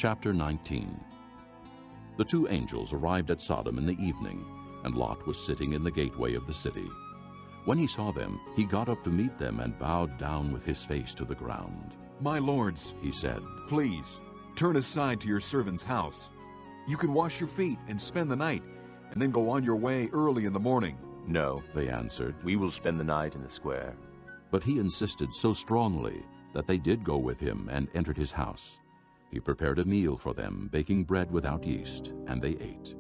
Chapter 19. The two angels arrived at Sodom in the evening, and Lot was sitting in the gateway of the city. When he saw them, he got up to meet them and bowed down with his face to the ground. "My lords," He said, "please, turn aside to your servant's house. You can wash your feet and spend the night, and then go on your way early in the morning." "No, they answered. we will spend the night in the square." But he insisted so strongly that they did go with him and entered his house. He prepared a meal for them, baking bread without yeast, and they ate.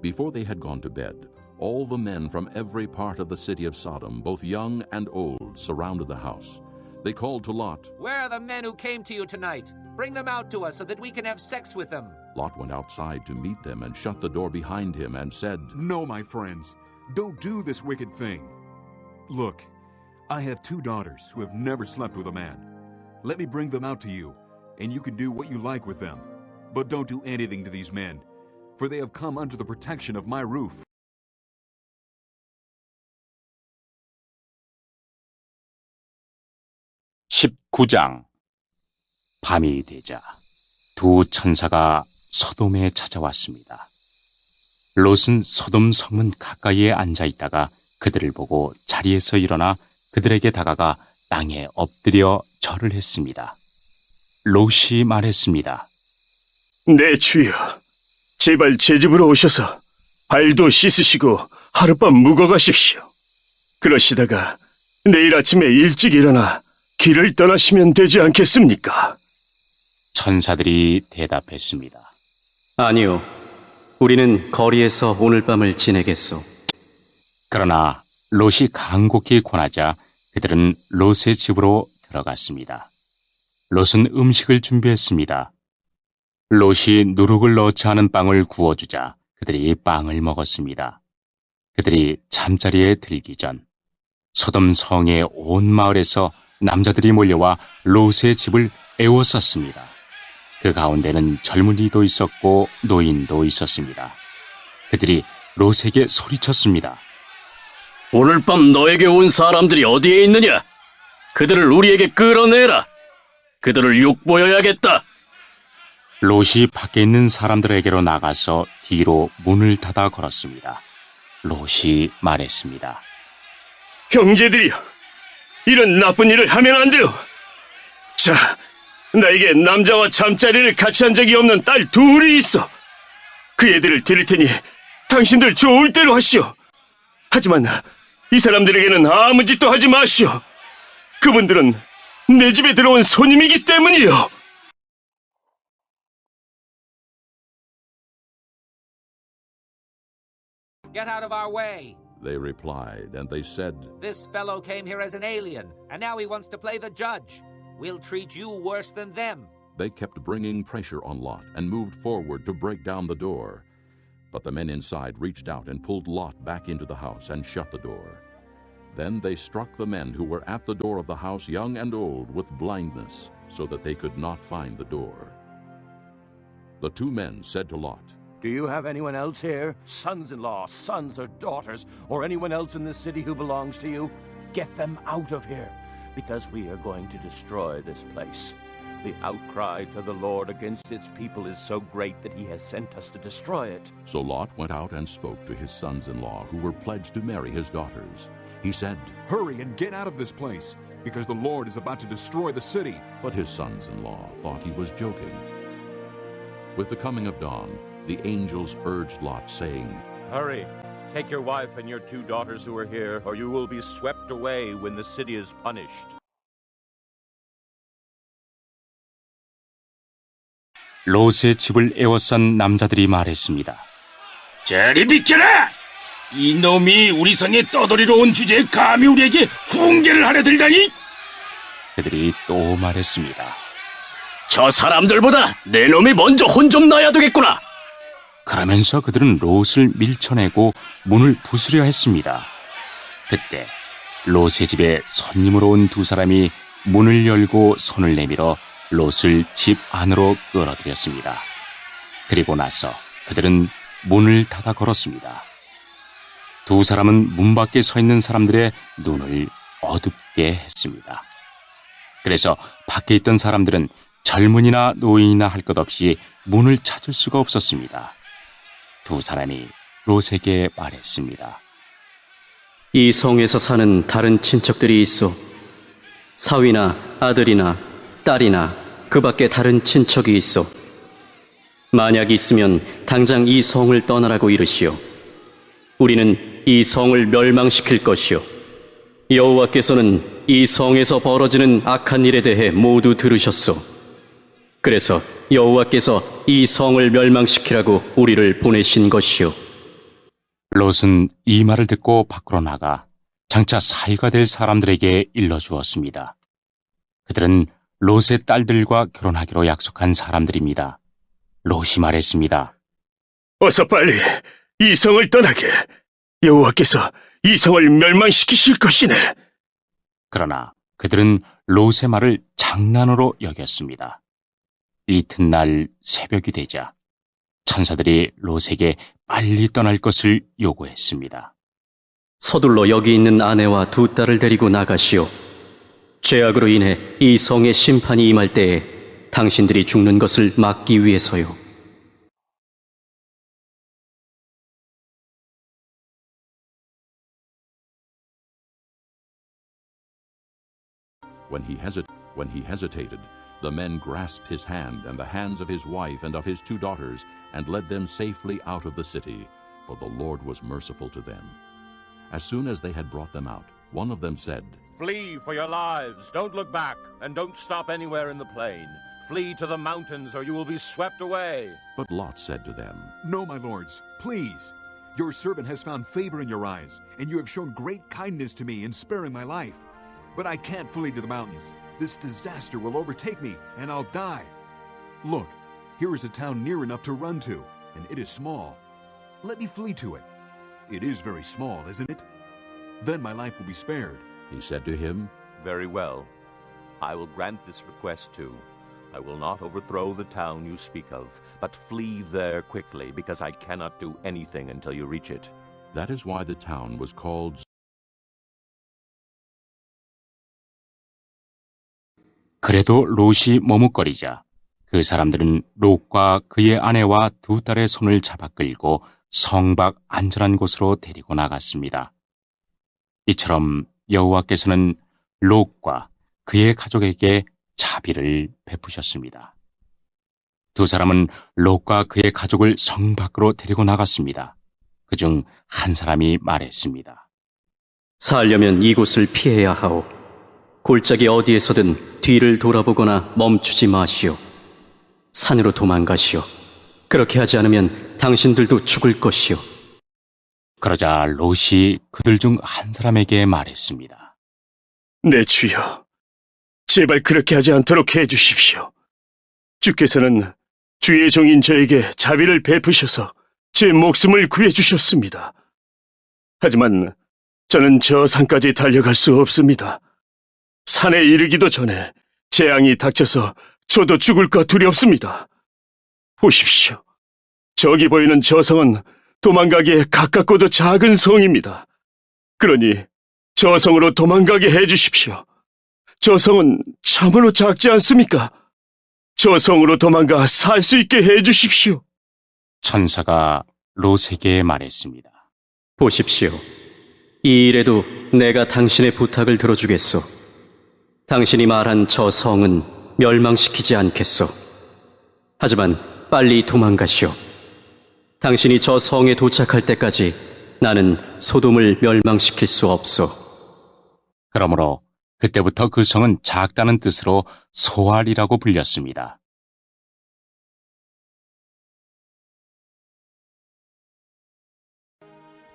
Before they had gone to bed, all the men from every part of the city of Sodom, both young and old, surrounded the house. They called to Lot. "Where are the men who came to you tonight? Bring them out to us so that we can have sex with them." Lot went outside to meet them and shut the door behind him and said, "No, my friends, don't do this wicked thing. Look, I have 2 daughters who have never slept with a man. Let me bring them out to you, and you can do what you like with them. But don't do anything to these men, for they have come under the protection of my roof." (19장) 밤이 되자 두 천사가 소돔에 찾아왔습니다. 롯은 소돔 성문 가까이에 앉아 있다가 그들을 보고 자리에서 일어나 그들에게 다가가 땅에 엎드려 절을 했습니다. 롯이 말했습니다. "내 주여, 제발 제 집으로 오셔서 발도 씻으시고 하룻밤 묵어가십시오. 그러시다가 내일 아침에 일찍 일어나 길을 떠나시면 되지 않겠습니까?" 천사들이 대답했습니다. 아니요, 우리는 거리에서 오늘 밤을 지내겠소. 그러나 롯이 간곡히 권하자 그들은 롯의 집으로 들어갔습니다. 롯은 음식을 준비했습니다. 롯이 누룩을 넣지 않은 빵을 구워주자 그들이 빵을 먹었습니다. 그들이 잠자리에 들기 전 소돔 성의 온 마을에서 남자들이 몰려와 롯의 집을 에워쌌습니다. 그 가운데는 젊은이도 있었고 노인도 있었습니다. 그들이 롯에게 소리쳤습니다. 오늘 밤 너에게 온 사람들이 어디에 있느냐? 그들을 우리에게 끌어내라. 그들을 욕보여야겠다. 롯이 밖에 있는 사람들에게로 나가서 뒤로 문을 닫아 걸었습니다. 롯이 말했습니다. 형제들이여, 이런 나쁜 일을 하면 안 돼요. 자, 나에게 남자와 잠자리를 같이 한 적이 없는 딸 2이 있어. 그 애들을 드릴 테니 당신들 좋을 대로 하시오. 하지만 이 사람들에게는 아무 짓도 하지 마시오. 그분들은 내 집에 들어온 손님이기 때문이요. "Get out of our way. They replied, and they said, This fellow came here as an alien, and now he wants to play the judge. We'll treat you worse than them." They kept bringing pressure on Lot and moved forward to break down the door. But the men inside reached out and pulled Lot back into the house and shut the door. Then they struck the men who were at the door of the house, young and old, with blindness, so that they could not find the door. The 2 men said to Lot, "Do you have anyone else here? Sons-in-law, sons or daughters, or anyone else in this city who belongs to you? Get them out of here, because we are going to destroy this place. The outcry to the Lord against its people is so great that he has sent us to destroy it." So Lot went out and spoke to his sons-in-law, who were pledged to marry his daughters. He said, "Hurry and get out of this place, because the Lord is about to destroy the city." but his sons-in-law thought he was joking. With the coming of dawn, the angels urged Lot, saying, "Hurry, take your wife and your 2 daughters who are here, or you will be swept away when the city is punished." 롯의 집을 에워싼 남자들이 말했습니다. 저리 비켜라! 이놈이 우리 성에 떠돌이로 온 주제에 감히 우리에게 훈계를 하려 들다니! 그들이 또 말했습니다. 저 사람들보다 내 놈이 먼저 혼 좀 나야 되겠구나. 그러면서 그들은 롯을 밀쳐내고 문을 부수려 했습니다. 그때 롯의 집에 손님으로 온 2 사람이 문을 열고 손을 내밀어 롯을 집 안으로 끌어들였습니다. 그리고 나서 그들은 문을 닫아 걸었습니다. 2 사람은 문 밖에 서 있는 사람들의 눈을 어둡게 했습니다. 그래서 밖에 있던 사람들은 젊은이나 노인이나 할 것 없이 문을 찾을 수가 없었습니다. 두 사람이 롯에게 말했습니다. 이 성에서 사는 다른 친척들이 있어. 사위나 아들이나 딸이나 그 밖에 다른 친척이 있어. 만약 있으면 당장 이 성을 떠나라고 이르시오. 우리는 이 성을 멸망시킬 것이오. 여호와께서는 이 성에서 벌어지는 악한 일에 대해 모두 들으셨소. 그래서 여호와께서 이 성을 멸망시키라고 우리를 보내신 것이오. 롯은 이 말을 듣고 밖으로 나가 장차 사위가 될 사람들에게 일러주었습니다. 그들은 롯의 딸들과 결혼하기로 약속한 사람들입니다. 롯이 말했습니다. 어서 빨리 이 성을 떠나게. 여호와께서 이 성을 멸망시키실 것이네. 그러나 그들은 롯의 말을 장난으로 여겼습니다. 이튿날 새벽이 되자 천사들이 롯에게 빨리 떠날 것을 요구했습니다. 서둘러 여기 있는 아내와 두 딸을 데리고 나가시오. 죄악으로 인해 이 성에 심판이 임할 때에 당신들이 죽는 것을 막기 위해서요. When he hesitated, the men grasped his hand and the hands of his wife and of his 2 daughters and led them safely out of the city, for the Lord was merciful to them. As soon as they had brought them out, one of them said, Flee for your lives. Don't look back, and don't stop anywhere in the plain. Flee to the mountains, or you will be swept away. But Lot said to them, No, my lords, please. Your servant has found favor in your eyes, and you have shown great kindness to me in sparing my life. But I can't flee to the mountains. This disaster will overtake me, and I'll die. Look, here is a town near enough to run to, and it is small. Let me flee to it. It is very small, isn't it? Then my life will be spared. He said to him, Very well. I will grant this request too. I will not overthrow the town you speak of, but flee there quickly, because I cannot do anything until you reach it. That is why the town was called. 그래도 롯이 머뭇거리자 그 사람들은 롯과 그의 아내와 2 딸의 손을 잡아 끌고 성 밖 안전한 곳으로 데리고 나갔습니다. 이처럼 여호와께서는 롯과 그의 가족에게 자비를 베푸셨습니다. 2 사람은 롯과 그의 가족을 성 밖으로 데리고 나갔습니다. 그중 한 사람이 말했습니다. 살려면 이곳을 피해야 하오. 골짜기 어디에서든 뒤를 돌아보거나 멈추지 마시오. 산으로 도망가시오. 그렇게 하지 않으면 당신들도 죽을 것이오. 그러자 롯이 그들 중 한 사람에게 말했습니다. 내 주여, 제발 그렇게 하지 않도록 해주십시오. 주께서는 주의 종인 저에게 자비를 베푸셔서 제 목숨을 구해주셨습니다. 하지만 저는 저 산까지 달려갈 수 없습니다. 산에 이르기도 전에 재앙이 닥쳐서 저도 죽을까 두렵습니다. 보십시오. 저기 보이는 저 성은 도망가기에 가깝고도 작은 성입니다. 그러니 저 성으로 도망가게 해주십시오. 저 성은 참으로 작지 않습니까? 저 성으로 도망가 살 수 있게 해주십시오. 천사가 롯에게 말했습니다. 보십시오. 이 일에도 내가 당신의 부탁을 들어주겠소. 당신이 말한 저 성은 멸망시키지 않겠소. 하지만 빨리 도망가시오. 당신이 저 성에 도착할 때까지 나는 소돔을 멸망시킬 수 없소. 그러므로 그때부터 그 성은 작다는 뜻으로 소알이라고 불렸습니다.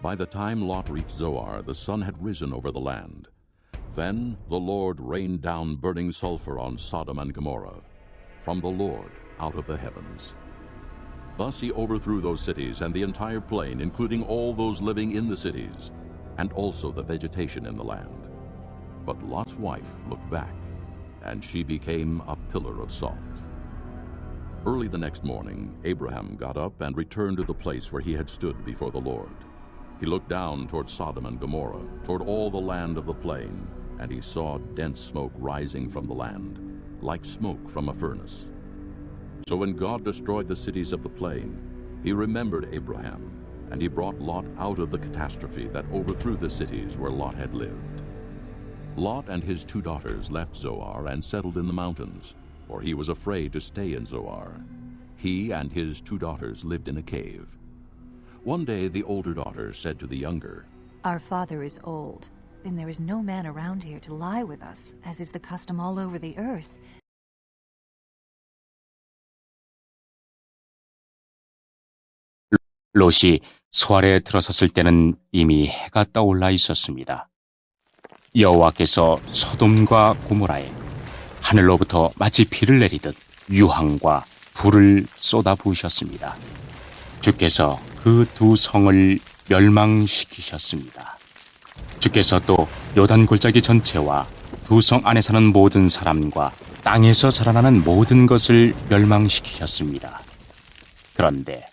By the time Lot reached Zoar, the sun had risen over the land. Then the Lord rained down burning sulfur on Sodom and Gomorrah, from the Lord out of the heavens. Thus he overthrew those cities and the entire plain, including all those living in the cities, and also the vegetation in the land. But Lot's wife looked back, and she became a pillar of salt. Early the next morning, Abraham got up and returned to the place where he had stood before the Lord. He looked down toward Sodom and Gomorrah, toward all the land of the plain, and he saw dense smoke rising from the land. like smoke from a furnace. So when God destroyed the cities of the plain, he remembered Abraham, and he brought Lot out of the catastrophe that overthrew the cities where Lot had lived. Lot and his 2 daughters left Zoar and settled in the mountains, for he was afraid to stay in Zoar. He and his 2 daughters lived in a cave. One day the older daughter said to the younger, "Our father is old, and there is no man around here to lie with us, as is the custom all over the earth." 롯이 소알에 들어섰을 때는 이미 해가 떠올라 있었습니다. 여호와께서 소돔과 고모라에 하늘로부터 마치 비를 내리듯 유황과 불을 쏟아 부으셨습니다. 주께서 그 2 성을 멸망시키셨습니다. 주께서 또 요단 골짜기 전체와 2 성 안에 사는 모든 사람과 땅에서 자라나는 모든 것을 멸망시키셨습니다. 그런데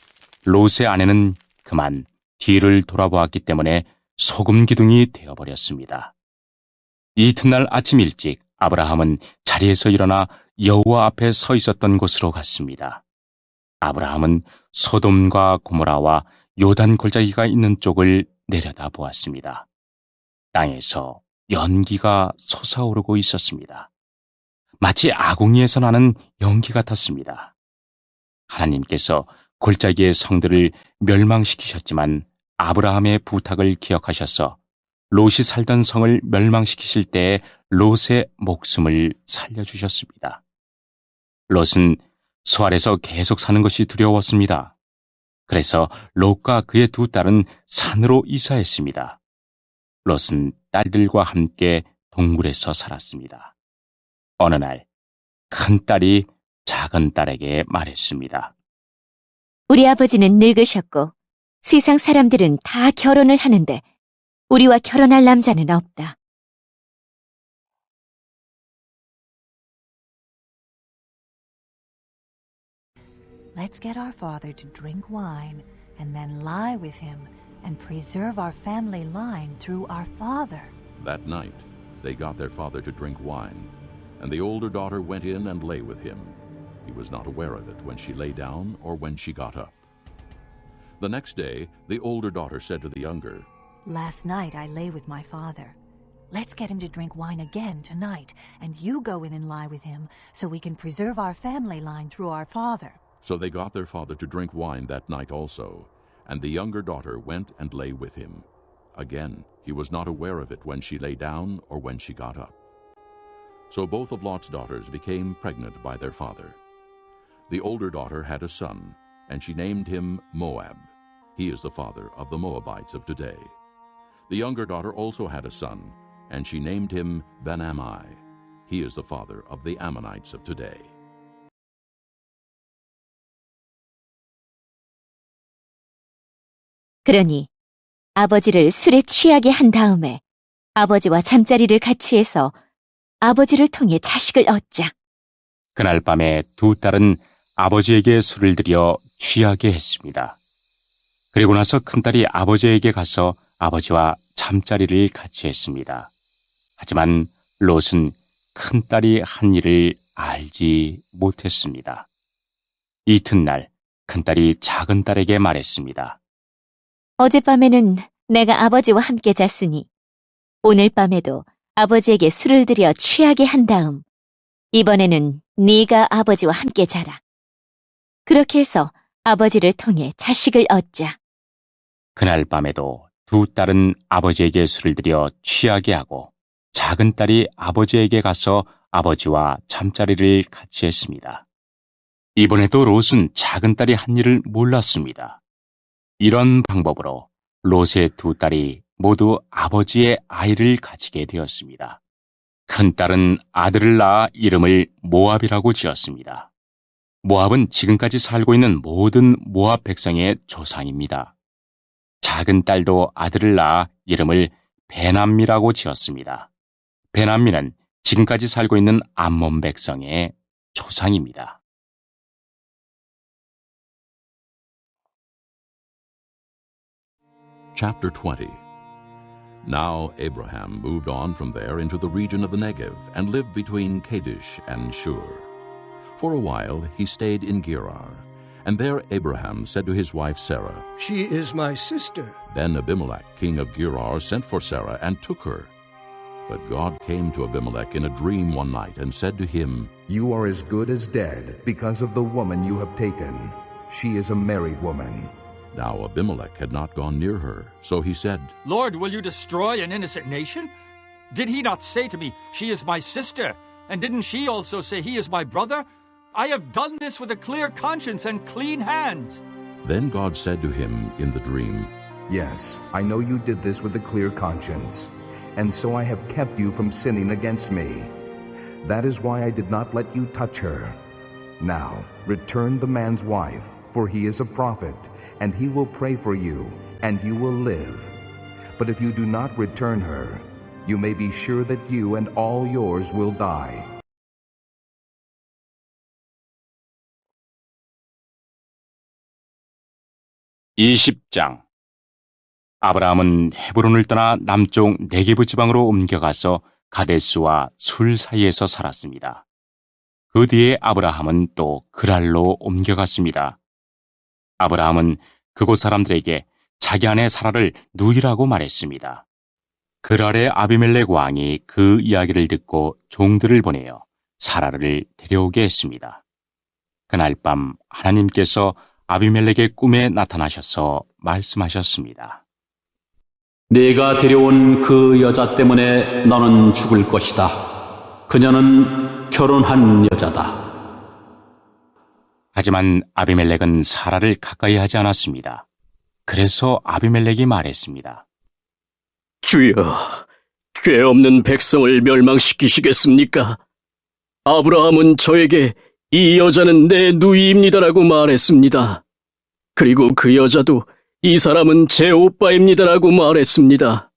롯의 아내는 그만 뒤를 돌아보았기 때문에 소금 기둥이 되어버렸습니다. 이튿날 아침 일찍 아브라함은 자리에서 일어나 여호와 앞에 서 있었던 곳으로 갔습니다. 아브라함은 소돔과 고모라와 요단 골짜기가 있는 쪽을 내려다 보았습니다. 땅에서 연기가 솟아오르고 있었습니다. 마치 아궁이에서 나는 연기 같았습니다. 하나님께서 골짜기의 성들을 멸망시키셨지만 아브라함의 부탁을 기억하셔서 롯이 살던 성을 멸망시키실 때에 롯의 목숨을 살려주셨습니다. 롯은 소알에서 계속 사는 것이 두려웠습니다. 그래서 롯과 그의 2 딸은 산으로 이사했습니다. 롯은 딸들과 함께 동굴에서 살았습니다. 어느 날 큰 딸이 작은 딸에게 말했습니다. 우리 아버지는 늙으셨고 세상 사람들은 다 결혼을 하는데 우리와 결혼할 남자는 없다. Let's get our father to drink wine and then lie with him and preserve our family line through our father. That night they got their father to drink wine, and the older daughter went in and lay with him. He was not aware of it when she lay down or when she got up. The next day the older daughter said to the younger, "Last night I lay with my father. Let's get him to drink wine again tonight, and you go in and lie with him so we can preserve our family line through our father." So they got their father to drink wine that night also, and the younger daughter went and lay with him. Again, he was not aware of it when she lay down or when she got up. So both of Lot's daughters became pregnant by their father. The older daughter had a son, and she named him Moab. He is the father of the Moabites of today. The younger daughter also had a son, and she named him Ben-Ammi. He is the father of the Ammonites of today. 그러니 아버지를 술에 취하게 한 다음에 아버지와 잠자리를 같이 해서 아버지를 통해 자식을 얻자. 그날 밤에 2 딸은 아버지에게 술을 들여 취하게 했습니다. 그리고 나서 큰딸이 아버지에게 가서 아버지와 잠자리를 같이 했습니다. 하지만 롯은 큰딸이 한 일을 알지 못했습니다. 이튿날 큰딸이 작은딸에게 말했습니다. 어젯밤에는 내가 아버지와 함께 잤으니 오늘 밤에도 아버지에게 술을 들여 취하게 한 다음 이번에는 네가 아버지와 함께 자라. 그렇게 해서 아버지를 통해 자식을 얻자. 그날 밤에도 2 딸은 아버지에게 술을 들여 취하게 하고 작은 딸이 아버지에게 가서 아버지와 잠자리를 같이 했습니다. 이번에도 롯은 작은 딸이 한 일을 몰랐습니다. 이런 방법으로 롯의 2 딸이 모두 아버지의 아이를 가지게 되었습니다. 큰 딸은 아들을 낳아 이름을 모압이라고 지었습니다. 모압은 지금까지 살고 있는 모든 모압 백성의 조상입니다. 작은 딸도 아들을 낳아 이름을 베남미라고 지었습니다. 베남미는 지금까지 살고 있는 암몬 백성의 조상입니다. Chapter 20. Now Abraham moved on from there into the region of the Negev and lived between Kadesh and Shur. For a while he stayed in Gerar, and there Abraham said to his wife Sarah, "She is my sister." Then Abimelech, king of Gerar, sent for Sarah and took her. But God came to Abimelech in a dream one night and said to him, "You are as good as dead because of the woman you have taken. She is a married woman." Now Abimelech had not gone near her, so he said, "Lord, will you destroy an innocent nation? Did he not say to me, 'She is my sister'? And didn't she also say, 'He is my brother'? I have done this with a clear conscience and clean hands." Then God said to him in the dream, "Yes, I know you did this with a clear conscience, and so I have kept you from sinning against me. That is why I did not let you touch her. Now, return the man's wife, for he is a prophet, and he will pray for you, and you will live. But if you do not return her, you may be sure that you and all yours will die." (20장) 아브라함은 헤브론을 떠나 남쪽 네게브 지방으로 옮겨가서 가데스와 술 사이에서 살았습니다. 그 뒤에 아브라함은 또 그랄로 옮겨갔습니다. 아브라함은 그곳 사람들에게 자기 아내 사라를 누이라고 말했습니다. 그랄의 아비멜렉 왕이 그 이야기를 듣고 종들을 보내어 사라를 데려오게 했습니다. 그날 밤 하나님께서 아비멜렉의 꿈에 나타나셔서 말씀하셨습니다. 네가 데려온 그 여자 때문에 너는 죽을 것이다. 그녀는 결혼한 여자다. 하지만 아비멜렉은 사라를 가까이 하지 않았습니다. 그래서 아비멜렉이 말했습니다. 주여, 죄 없는 백성을 멸망시키시겠습니까? 아브라함은 저에게 이 여자는 내 누이입니다라고 말했습니다. 그리고 그 여자도 이 사람은 제 오빠입니다라고 말했습니다.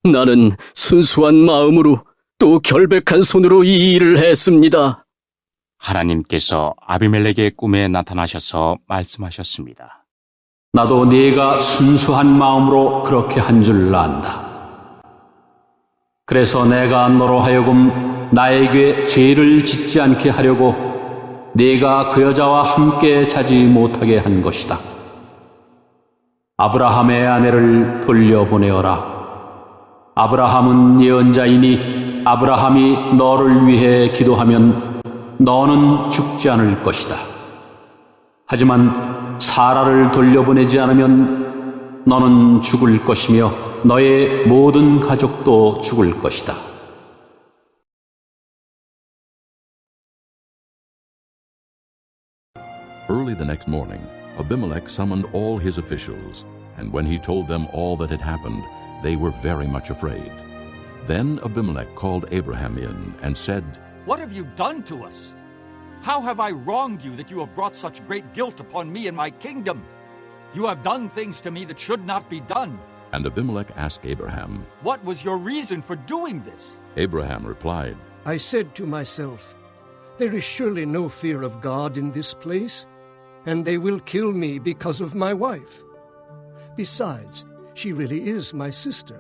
나는 순수한 마음으로 또 결백한 손으로 이 일을 했습니다. 하나님께서 아비멜렉의 꿈에 나타나셔서 말씀하셨습니다. 나도 네가 순수한 마음으로 그렇게 한 줄 안다. 그래서 내가 너로 하여금 나에게 죄를 짓지 않게 하려고 네가 그 여자와 함께 자지 못하게 한 것이다. 아브라함의 아내를 돌려보내어라. 아브라함은 예언자이니 아브라함이 너를 위해 기도하면 너는 죽지 않을 것이다. 하지만 사라를 돌려보내지 않으면 너는 죽을 것이며 너의 모든 가족도 죽을 것이다. Early the next morning, Abimelech summoned all his officials, and when he told them all that had happened, they were very much afraid. Then Abimelech called Abraham in and said, "What have you done to us? How have I wronged you that you have brought such great guilt upon me and my kingdom? You have done things to me that should not be done." And Abimelech asked Abraham, "What was your reason for doing this?" Abraham replied, I said to myself, "There is surely no fear of God in this place, and they will kill me because of my wife. Besides, she really is my sister,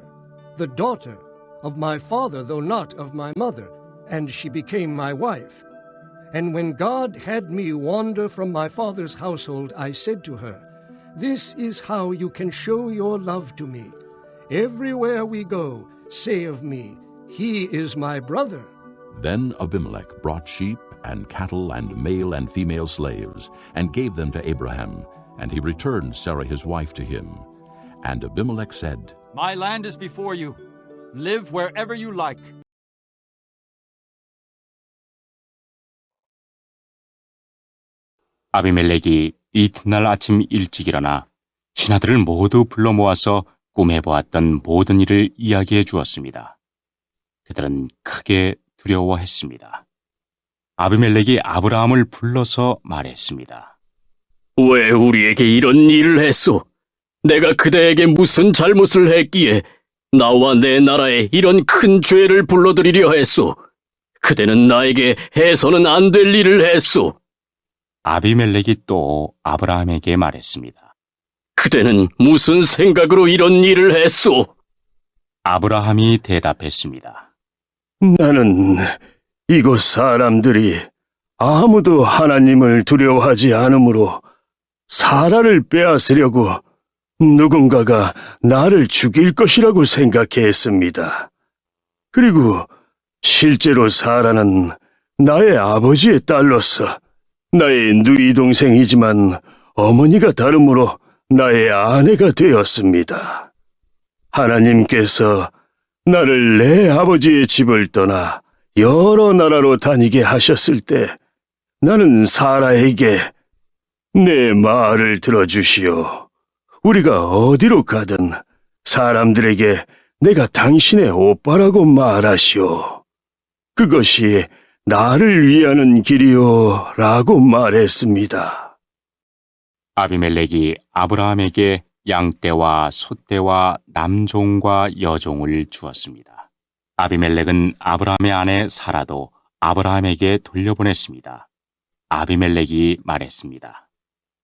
the daughter of my father, though not of my mother, and she became my wife. And when God had me wander from my father's household, I said to her, 'This is how you can show your love to me. Everywhere we go, say of me, he is my brother.'" Then Abimelech brought sheep and cattle and male and female slaves, and gave them to Abraham, and he returned Sarah his wife to him. And Abimelech said, "My land is before you. Live wherever you like." 아비멜렉이 이튿날 아침 일찍 일어나 신하들을 모두 불러 모아서 꿈에 보았던 모든 일을 이야기해 주었습니다. 그들은 크게 두려워했습니다. 아비멜렉이 아브라함을 불러서 말했습니다. 왜 우리에게 이런 일을 했소? 내가 그대에게 무슨 잘못을 했기에 나와 내 나라에 이런 큰 죄를 불러들이려 했소? 그대는 나에게 해서는 안 될 일을 했소. 아비멜렉이 또 아브라함에게 말했습니다. 그대는 무슨 생각으로 이런 일을 했소? 아브라함이 대답했습니다. 나는 이곳 사람들이 아무도 하나님을 두려워하지 않으므로 사라를 빼앗으려고 누군가가 나를 죽일 것이라고 생각했습니다. 그리고 실제로 사라는 나의 아버지의 딸로서 나의 누이 동생이지만 어머니가 다르므로 나의 아내가 되었습니다. 하나님께서 나를 내 아버지의 집을 떠나 여러 나라로 다니게 하셨을 때 나는 사라에게 내 말을 들어주시오. 우리가 어디로 가든 사람들에게 내가 당신의 오빠라고 말하시오. 그것이 나를 위하는 길이오 라고 말했습니다. 아비멜렉이 아브라함에게 양떼와 소떼와 남종과 여종을 주었습니다. 아비멜렉은 아브라함의 아내 사라도 아브라함에게 돌려보냈습니다. 아비멜렉이 말했습니다.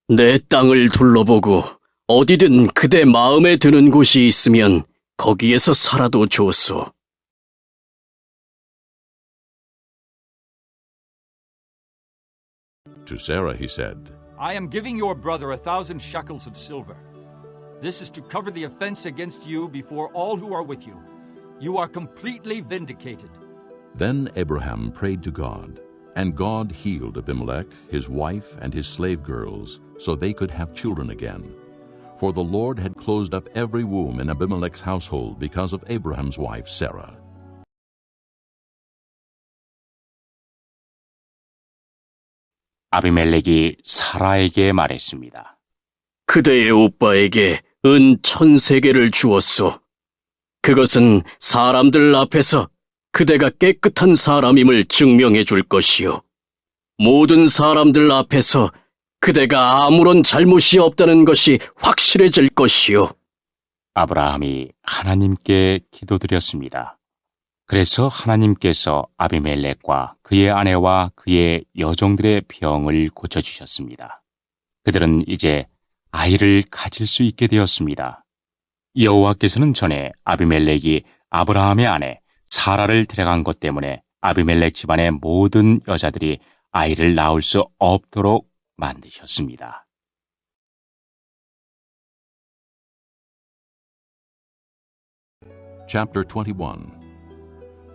내 땅을 둘러보고 어디든 그대 마음에 드는 곳이 있으면 거기에서 살아도 좋소. To Sarah he said, I am giving your brother 1,000 shekels of silver. This is to cover the offense against you before all who are with you. You are completely vindicated. Then Abraham prayed to God, and God healed Abimelech, his wife, and his slave girls, so they could have children again. For the Lord had closed up every womb in Abimelech's household because of Abraham's wife Sarah. 아비멜렉이 사라에게 말했습니다. 그대의 오빠에게 은 1,000세겔을 주었소. 그것은 사람들 앞에서 그대가 깨끗한 사람임을 증명해 줄 것이요. 모든 사람들 앞에서 그대가 아무런 잘못이 없다는 것이 확실해질 것이요. 아브라함이 하나님께 기도드렸습니다. 그래서 하나님께서 아비멜렉과 그의 아내와 그의 여종들의 병을 고쳐주셨습니다. 그들은 이제 아이를 가질 수 있게 되었습니다. 여호와께서는 전에 아비멜렉이 아브라함의 아내 사라를 데려간 것 때문에 아비멜렉 집안의 모든 여자들이 아이를 낳을 수 없도록 만드셨습니다. Chapter 21.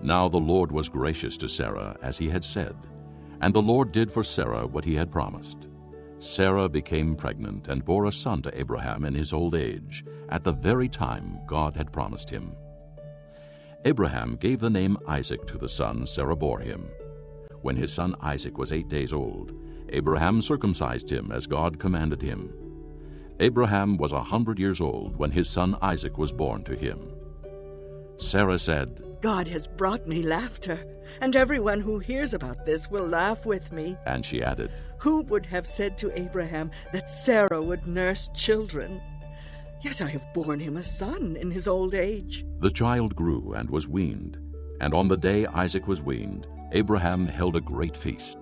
Now the Lord was gracious to Sarah, as he had said, and the Lord did for Sarah what he had promised. Sarah became pregnant and bore a son to Abraham in his old age, at the very time God had promised him. Abraham gave the name Isaac to the son Sarah bore him. When his son Isaac was 8 days old, Abraham circumcised him as God commanded him. Abraham was 100 years old when his son Isaac was born to him. Sarah said, God has brought me laughter, and everyone who hears about this will laugh with me. And she added, Who would have said to Abraham that Sarah would nurse children? Yet I have borne him a son in his old age. The child grew and was weaned, and on the day Isaac was weaned, Abraham held a great feast.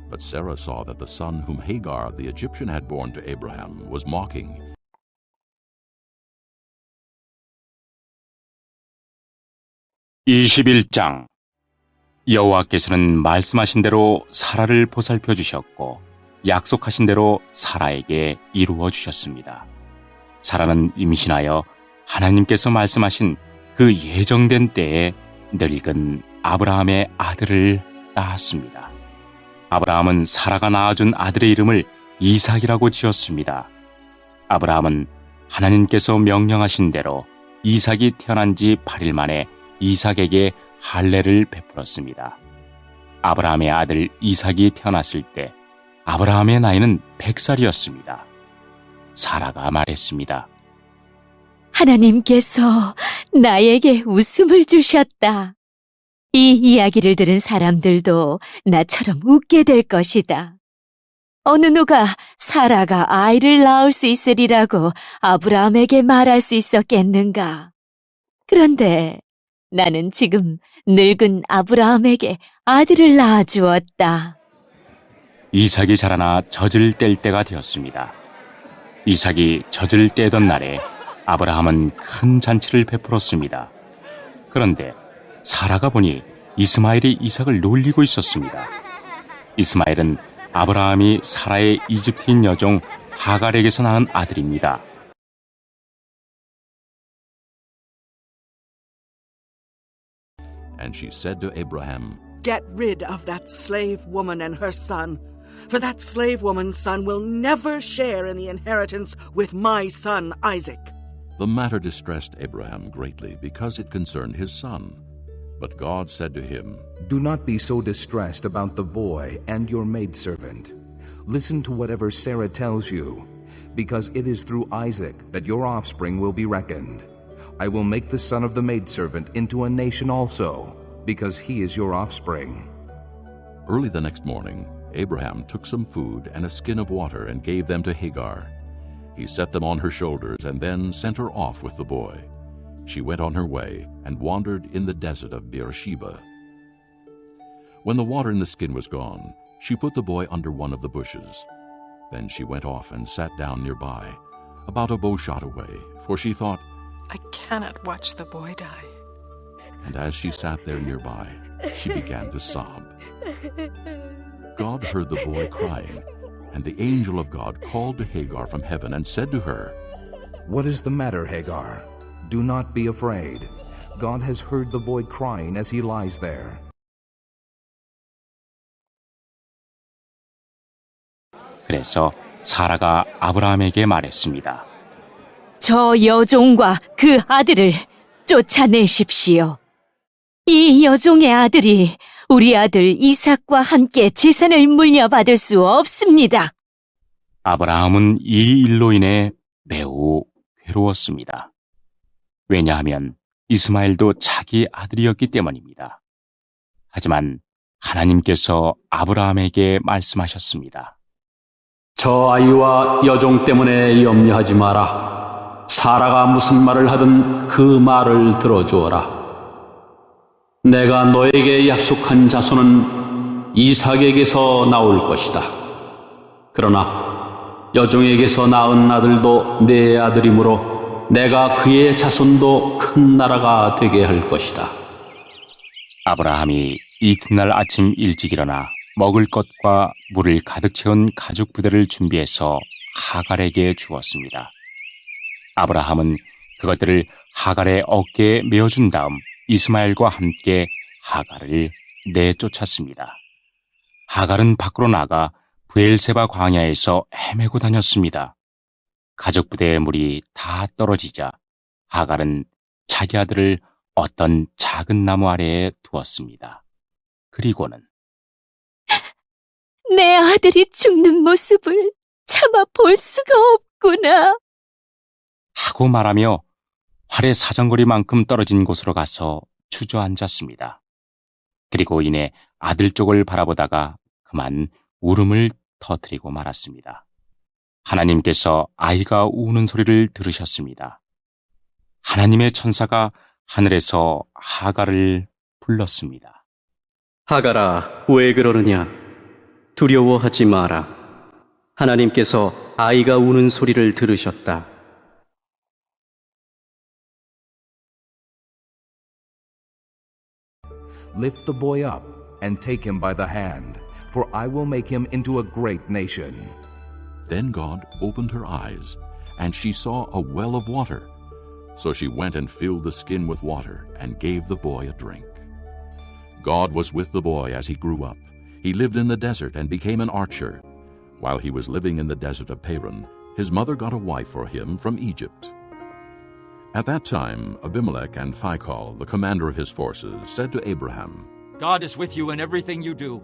But Sarah saw that the son whom Hagar the Egyptian had borne to Abraham was mocking. (21장) 여호와께서는 말씀하신 대로 사라를 보살펴 주셨고 약속하신 대로 사라에게 이루어 주셨습니다. 사라는 임신하여 하나님께서 말씀하신 그 예정된 때에 늙은 아브라함의 아들을 낳았습니다. 아브라함은 사라가 낳아준 아들의 이름을 이삭이라고 지었습니다. 아브라함은 하나님께서 명령하신 대로 이삭이 태어난 지 8일 만에 이삭에게 할례를 베풀었습니다. 아브라함의 아들 이삭이 태어났을 때 아브라함의 나이는 100살이었습니다. 사라가 말했습니다. 하나님께서 나에게 웃음을 주셨다. 이 이야기를 들은 사람들도 나처럼 웃게 될 것이다. 어느 누가 사라가 아이를 낳을 수 있으리라고 아브라함에게 말할 수 있었겠는가? 그런데 나는 지금 늙은 아브라함에게 아들을 낳아주었다. 이삭이 자라나 젖을 뗄 때가 되었습니다. 이삭이 젖을 떼던 날에 아브라함은 큰 잔치를 베풀었습니다. 그런데 사라가 보니 이스마엘이 이삭을 놀리고 있었습니다. 이스마엘은 아브라함이 사라의 이집트인 여종 하갈에게서 낳은 아들입니다. And she said to Abraham, Get rid of that slave woman and her son, for that slave woman's son will never share in the inheritance with my son Isaac. The matter distressed Abraham greatly because it concerned his son. But God said to him, Do not be so distressed about the boy and your maidservant. Listen to whatever Sarah tells you, because it is through Isaac that your offspring will be reckoned. I will make the son of the maidservant into a nation also, because he is your offspring. Early the next morning, Abraham took some food and a skin of water and gave them to Hagar. He set them on her shoulders and then sent her off with the boy. She went on her way and wandered in the desert of Beersheba. When the water in the skin was gone, she put the boy under one of the bushes. Then she went off and sat down nearby, about a bow shot away, for she thought, I cannot watch the boy die. And as she sat there nearby, she began to sob. God heard the boy crying, and the angel of God called to Hagar from heaven and said to her, What is the matter, Hagar? Do not be afraid. God has heard the boy crying as he lies there. 그래서 사라가 아브라함에게 말했습니다. 저 여종과 그 아들을 쫓아내십시오. 이 여종의 아들이 우리 아들 이삭과 함께 재산을 물려받을 수 없습니다. 아브라함은 이 일로 인해 매우 괴로웠습니다. 왜냐하면 이스마엘도 자기 아들이었기 때문입니다. 하지만 하나님께서 아브라함에게 말씀하셨습니다. 저 아이와 여종 때문에 염려하지 마라. 사라가 무슨 말을 하든 그 말을 들어주어라. 내가 너에게 약속한 자손은 이삭에게서 나올 것이다. 그러나 여종에게서 낳은 아들도 내 아들이므로 내가 그의 자손도 큰 나라가 되게 할 것이다. 아브라함이 이튿날 아침 일찍 일어나 먹을 것과 물을 가득 채운 가죽 부대를 준비해서 하갈에게 주었습니다. 아브라함은 그것들을 하갈의 어깨에 메어준 다음 이스마엘과 함께 하갈을 내쫓았습니다. 하갈은 밖으로 나가 브엘세바 광야에서 헤매고 다녔습니다. 가죽 부대의 물이 다 떨어지자 하갈은 자기 아들을 어떤 작은 나무 아래에 두었습니다. 그리고는 내 아들이 죽는 모습을 차마 볼 수가 없구나. 하고 말하며 활의 사정거리만큼 떨어진 곳으로 가서 주저앉았습니다. 그리고 이내 아들 쪽을 바라보다가 그만 울음을 터뜨리고 말았습니다. 하나님께서 아이가 우는 소리를 들으셨습니다. 하나님의 천사가 하늘에서 하갈을 불렀습니다. 하갈아, 왜 그러느냐? 두려워하지 마라. 하나님께서 아이가 우는 소리를 들으셨다. Lift the boy up and take him by the hand, for I will make him into a great nation. Then God opened her eyes, and she saw a well of water. So she went and filled the skin with water and gave the boy a drink. God was with the boy as he grew up. He lived in the desert and became an archer. While he was living in the desert of Paran, his mother got a wife for him from Egypt. At that time, Abimelech and Phicol, the commander of his forces, said to Abraham, God is with you in everything you do.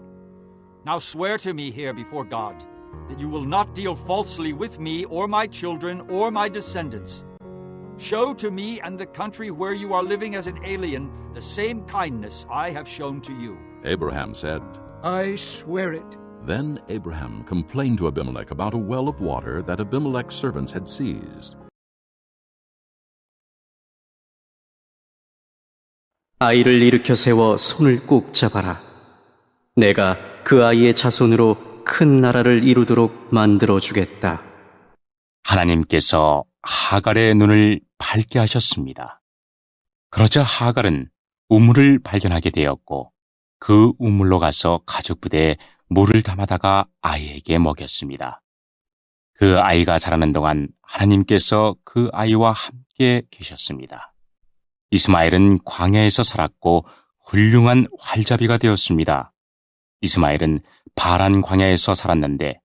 Now swear to me here before God that you will not deal falsely with me or my children or my descendants. Show to me and the country where you are living as an alien the same kindness I have shown to you. Abraham said, I swear it. Then Abraham complained to Abimelech about a well of water that Abimelech's servants had seized. 아이를 일으켜 세워 손을 꼭 잡아라. 내가 그 아이의 자손으로 큰 나라를 이루도록 만들어 주겠다. 하나님께서 하갈의 눈을 밝게 하셨습니다. 그러자 하갈은 우물을 발견하게 되었고 그 우물로 가서 가죽 부대에 물을 담아다가 아이에게 먹였습니다. 그 아이가 자라는 동안 하나님께서 그 아이와 함께 계셨습니다. 이스마엘은 광야에서 살았고 훌륭한 활잡이가 되었습니다. 이스마엘은 바란 광야에서 살았는데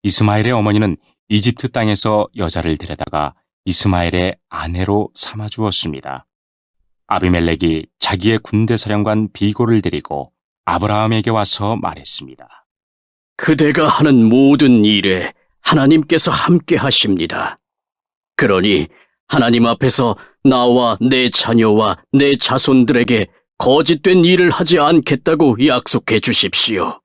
이스마엘의 어머니는 이집트 땅에서 여자를 데려다가 이스마엘의 아내로 삼아주었습니다. 아비멜렉이 자기의 군대 사령관 비골을 데리고 아브라함에게 와서 말했습니다. 그대가 하는 모든 일에 하나님께서 함께 하십니다. 그러니 하나님 앞에서 나와 내 자녀와 내 자손들에게 거짓된 일을 하지 않겠다고 약속해 주십시오.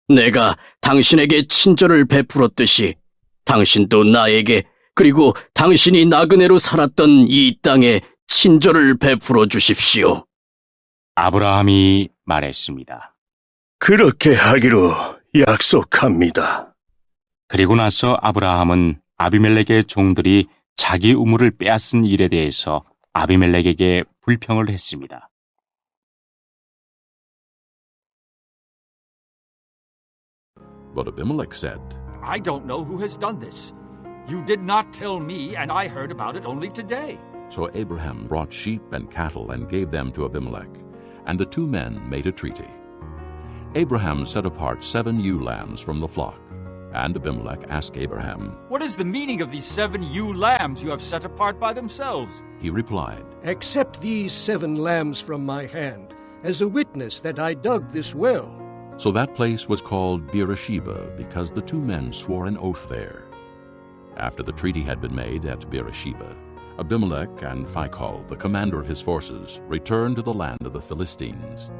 내가 당신에게 친절을 베풀었듯이 당신도 나에게 그리고 당신이 나그네로 살았던 이 땅에 친절을 베풀어 주십시오. 아브라함이 말했습니다. 그렇게 하기로 약속합니다. 그리고 나서 아브라함은 아비멜렉의 종들이 자기 우물을 빼앗은 일에 대해서 아비멜렉에게 불평을 했습니다. But Abimelech said, I don't know who has done this. You did not tell me, and I heard about it only today. So Abraham brought sheep and cattle and gave them to Abimelech, and the two men made a treaty. Abraham set apart 7 ewe lambs from the flock, and Abimelech asked Abraham, What is the meaning of these 7 ewe lambs you have set apart by themselves? He replied, Accept these 7 lambs from my hand, as a witness that I dug this well. So that place was called Beersheba, because the two men swore an oath there. After the treaty had been made at Beersheba, Abimelech and Phicol, the commander of his forces, returned to the land of the Philistines.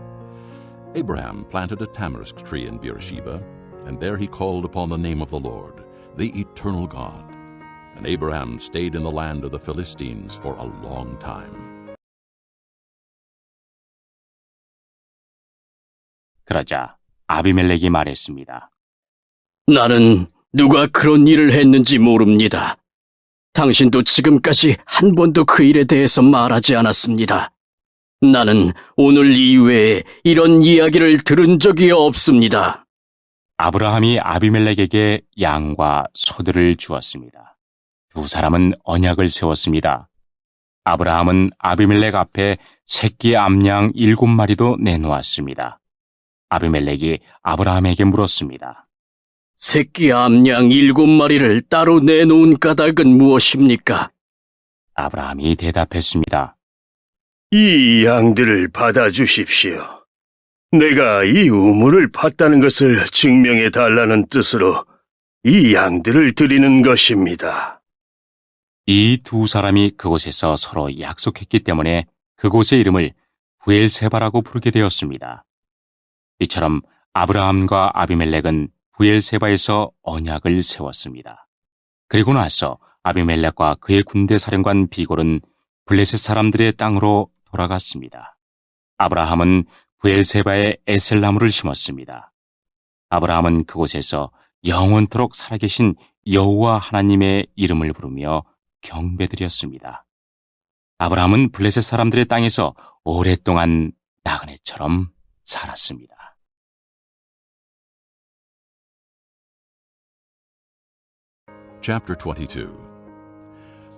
Abraham planted a tamarisk tree in Beersheba, and there he called upon the name of the Lord, the eternal God. And Abraham stayed in the land of the Philistines for a long time. 그러자 아비멜렉이 말했습니다. 나는 누가 그런 일을 했는지 모릅니다. 당신도 지금까지 한 번도 그 일에 대해서 말하지 않았습니다. 나는 오늘 이외에 이런 이야기를 들은 적이 없습니다. 아브라함이 아비멜렉에게 양과 소들을 주었습니다. 두 사람은 언약을 세웠습니다. 아브라함은 아비멜렉 앞에 새끼 암양 7마리도 내놓았습니다. 아비멜렉이 아브라함에게 물었습니다. 새끼 암양 7마리를 따로 내놓은 까닭은 무엇입니까? 아브라함이 대답했습니다. 이 양들을 받아주십시오. 내가 이 우물을 팠다는 것을 증명해 달라는 뜻으로 이 양들을 드리는 것입니다. 이 두 사람이 그곳에서 서로 약속했기 때문에 그곳의 이름을 부엘세바라고 부르게 되었습니다. 이처럼 아브라함과 아비멜렉은 부엘세바에서 언약을 세웠습니다. 그리고 나서 아비멜렉과 그의 군대 사령관 비골은 블레셋 사람들의 땅으로 돌아갔습니다. 아브라함은 부엘세바에 에셀나무를 심었습니다. 아브라함은 그곳에서 영원토록 살아계신 여호와 하나님의 이름을 부르며 경배드렸습니다. 아브라함은 블레셋 사람들의 땅에서 오랫동안 나그네처럼 살았습니다. Chapter 22.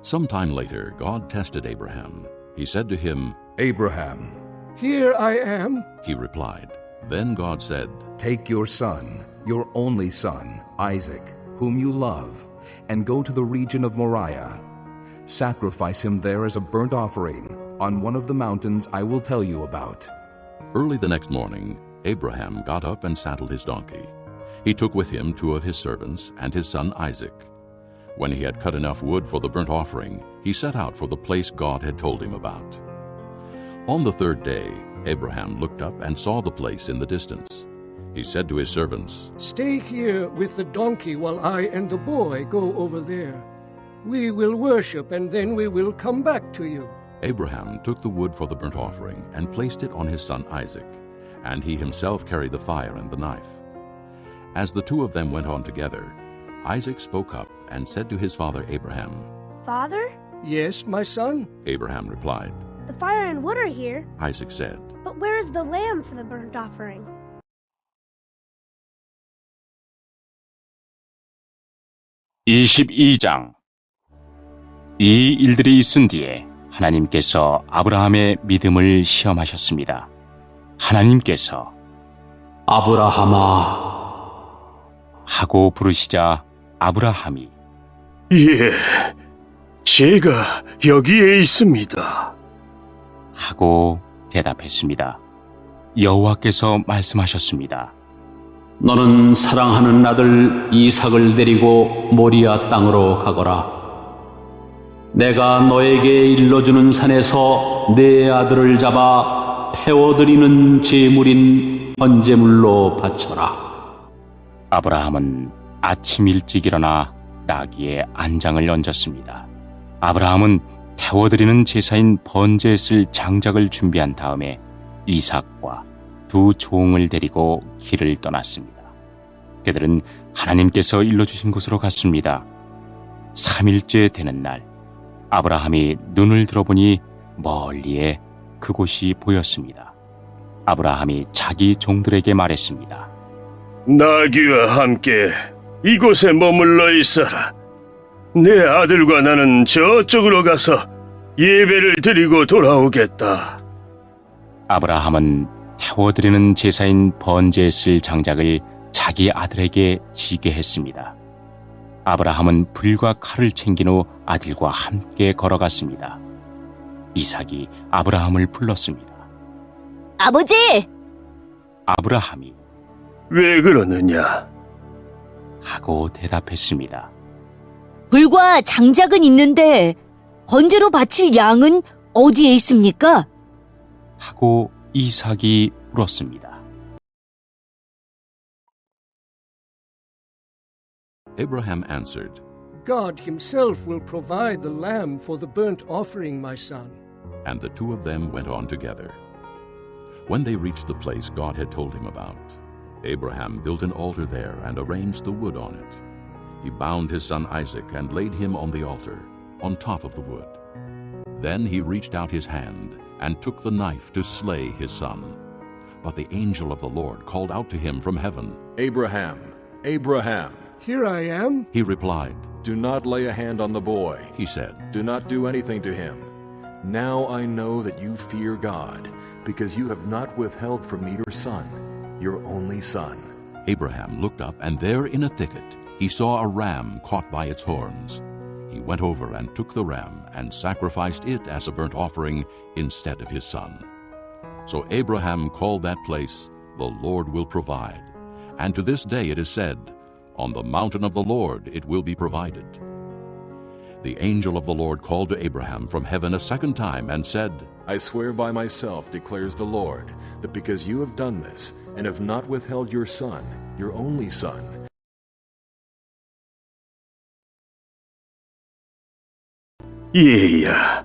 Sometime later, God tested Abraham. He said to him, Abraham. Here I am. He replied. Then God said, Take your son, your only son, Isaac, whom you love, and go to the region of Moriah. Sacrifice him there as a burnt offering on one of the mountains I will tell you about. Early the next morning, Abraham got up and saddled his donkey. He took with him 2 of his servants and his son Isaac. When he had cut enough wood for the burnt offering, he set out for the place God had told him about. On the 3rd day, Abraham looked up and saw the place in the distance. He said to his servants, Stay here with the donkey while I and the boy go over there. We will worship and then we will come back to you. Abraham took the wood for the burnt offering and placed it on his son Isaac, and he himself carried the fire and the knife. As the 2 of them went on together, Isaac spoke up and said to his father Abraham, Father? Yes, my son? Abraham replied, The fire and wood are here, Isaac said. but where is the lamb for the burnt offering? (22장) 이 일들이 있은 뒤에 하나님께서 아브라함의 믿음을 시험하셨습니다. 하나님께서 아브라함아 하고 부르시자 아브라함이 예, 제가 여기에 있습니다. 하고 대답했습니다. 여호와께서 말씀하셨습니다. 너는 사랑하는 아들 이삭을 데리고 모리아 땅으로 가거라. 내가 너에게 일러주는 산에서 내 아들을 잡아 태워드리는 제물인 번제물로 바쳐라. 아브라함은 아침 일찍 일어나 나귀의 안장을 얹었습니다. 아브라함은 태워드리는 제사인 번제에 쓸 장작을 준비한 다음에 이삭과 두 종을 데리고 길을 떠났습니다. 그들은 하나님께서 일러주신 곳으로 갔습니다. 3일째 되는 날, 아브라함이 눈을 들어보니 멀리에 그곳이 보였습니다. 아브라함이 자기 종들에게 말했습니다. 나귀와 함께 이곳에 머물러 있어라. 내 아들과 나는 저쪽으로 가서 예배를 드리고 돌아오겠다. 아브라함은 태워드리는 제사인 번제에 쓸 장작을 자기 아들에게 지게 했습니다. 아브라함은 불과 칼을 챙긴 후 아들과 함께 걸어갔습니다. 이삭이 아브라함을 불렀습니다. 아버지! 아브라함이 왜 그러느냐? 하고 대답했습니다. 불과 장작은 있는데 번제로 바칠 양은 어디에 있습니까? 하고 이삭이 물었습니다. Abraham answered, God himself will provide the lamb for the burnt offering, my son. and the two of them went on together. When they reached the place God had told him about, Abraham built an altar there and arranged the wood on it. He bound his son Isaac and laid him on the altar, on top of the wood. Then he reached out his hand and took the knife to slay his son. But the angel of the Lord called out to him from heaven. Abraham, Abraham. Here I am. He replied, Do not lay a hand on the boy. He said, Do not do anything to him. Now I know that you fear God, because you have not withheld from me your son, your only son. Abraham looked up, and there in a thicket he saw a ram caught by its horns. He went over and took the ram and sacrificed it as a burnt offering instead of his son. So Abraham called that place, The Lord Will Provide. And to this day it is said, On the mountain of the Lord it will be provided. The angel of the Lord called to Abraham from heaven a second time and said, I swear by myself, declares the Lord, that because you have done this, and have not withheld your son, your only son, 얘야,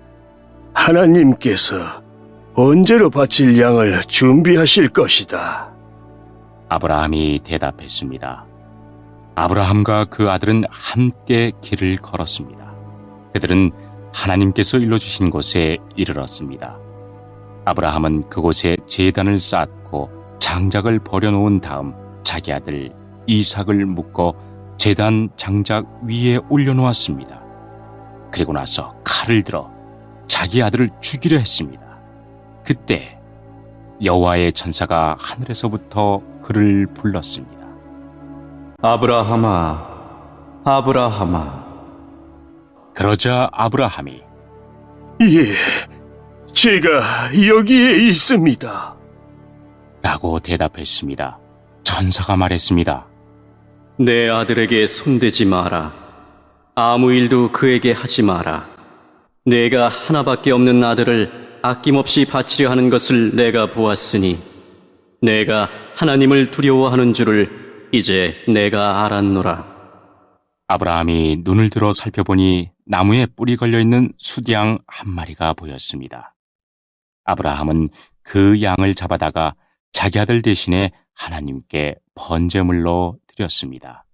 하나님께서 번제로 바칠 양을 준비하실 것이다. 아브라함이 대답했습니다. 아브라함과 그 아들은 함께 길을 걸었습니다. 그들은 하나님께서 일러주신 곳에 이르렀습니다. 아브라함은 그곳에 제단을 쌓고 장작을 버려놓은 다음 자기 아들 이삭을 묶어 제단 장작 위에 올려놓았습니다. 그리고 나서 칼을 들어 자기 아들을 죽이려 했습니다. 그때 여호와의 천사가 하늘에서부터 그를 불렀습니다. 아브라함아, 아브라함아. 그러자 아브라함이 예, 제가 여기에 있습니다. 라고 대답했습니다. 천사가 말했습니다. 내 아들에게 손대지 마라. 아무 일도 그에게 하지 마라. 내가 하나밖에 없는 아들을 아낌없이 바치려 하는 것을 내가 보았으니 내가 하나님을 두려워하는 줄을 이제 내가 알았노라. 아브라함이 눈을 들어 살펴보니 나무에 뿔이 걸려있는 숫양 한 마리가 보였습니다. 아브라함은 그 양을 잡아다가 자기 아들 대신에 하나님께 번제물로 드렸습니다.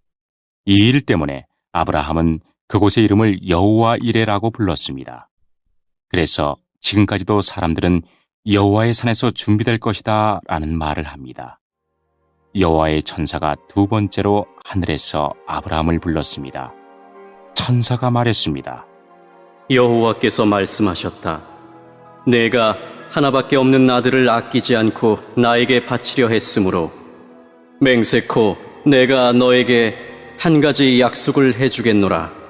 이 일 때문에 아브라함은 그곳의 이름을 여호와 이레라고 불렀습니다. 그래서 지금까지도 사람들은 여호와의 산에서 준비될 것이다 라는 말을 합니다. 여호와의 천사가 두 번째로 하늘에서 아브라함을 불렀습니다. 천사가 말했습니다. 여호와께서 말씀하셨다. 내가 하나밖에 없는 아들을 아끼지 않고 나에게 바치려 했으므로 맹세코 내가 너에게 한 가지 약속을 해주겠노라.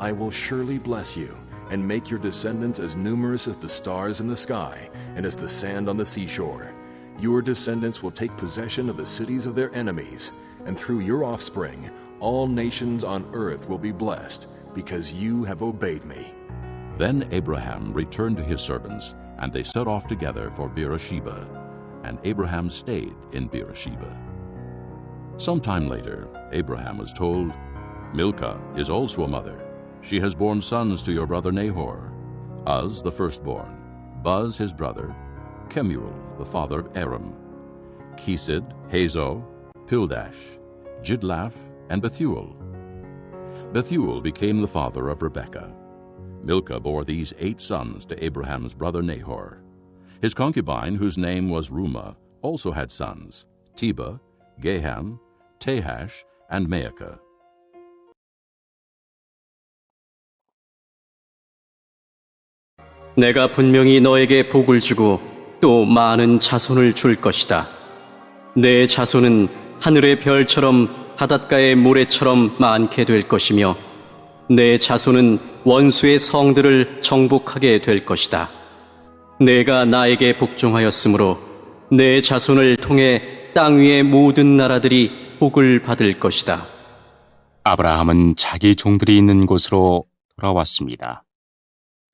I will surely bless you, and make your descendants as numerous as the stars in the sky, and as the sand on the seashore. Your descendants will take possession of the cities of their enemies, and through your offspring, all nations on earth will be blessed, because you have obeyed me. Then Abraham returned to his servants, and they set off together for Beersheba, and Abraham stayed in Beersheba. Some time later, Abraham was told, Milcah is also a mother. She has borne sons to your brother Nahor, Uz the firstborn, Buz his brother, Kemuel the father of Aram, Chesed, Hazo, Pildash, Jidlaph, and Bethuel. Bethuel became the father of Rebekah. Milcah bore these 8 sons to Abraham's brother Nahor. His concubine, whose name was Rumah, also had sons, Tebah, Gaham, Tahash, and Maacah. 내가 분명히 너에게 복을 주고 또 많은 자손을 줄 것이다. 내 자손은 하늘의 별처럼 바닷가의 모래처럼 많게 될 것이며 내 자손은 원수의 성들을 정복하게 될 것이다. 내가 나에게 복종하였으므로 내 자손을 통해 땅 위의 모든 나라들이 복을 받을 것이다. 아브라함은 자기 종들이 있는 곳으로 돌아왔습니다.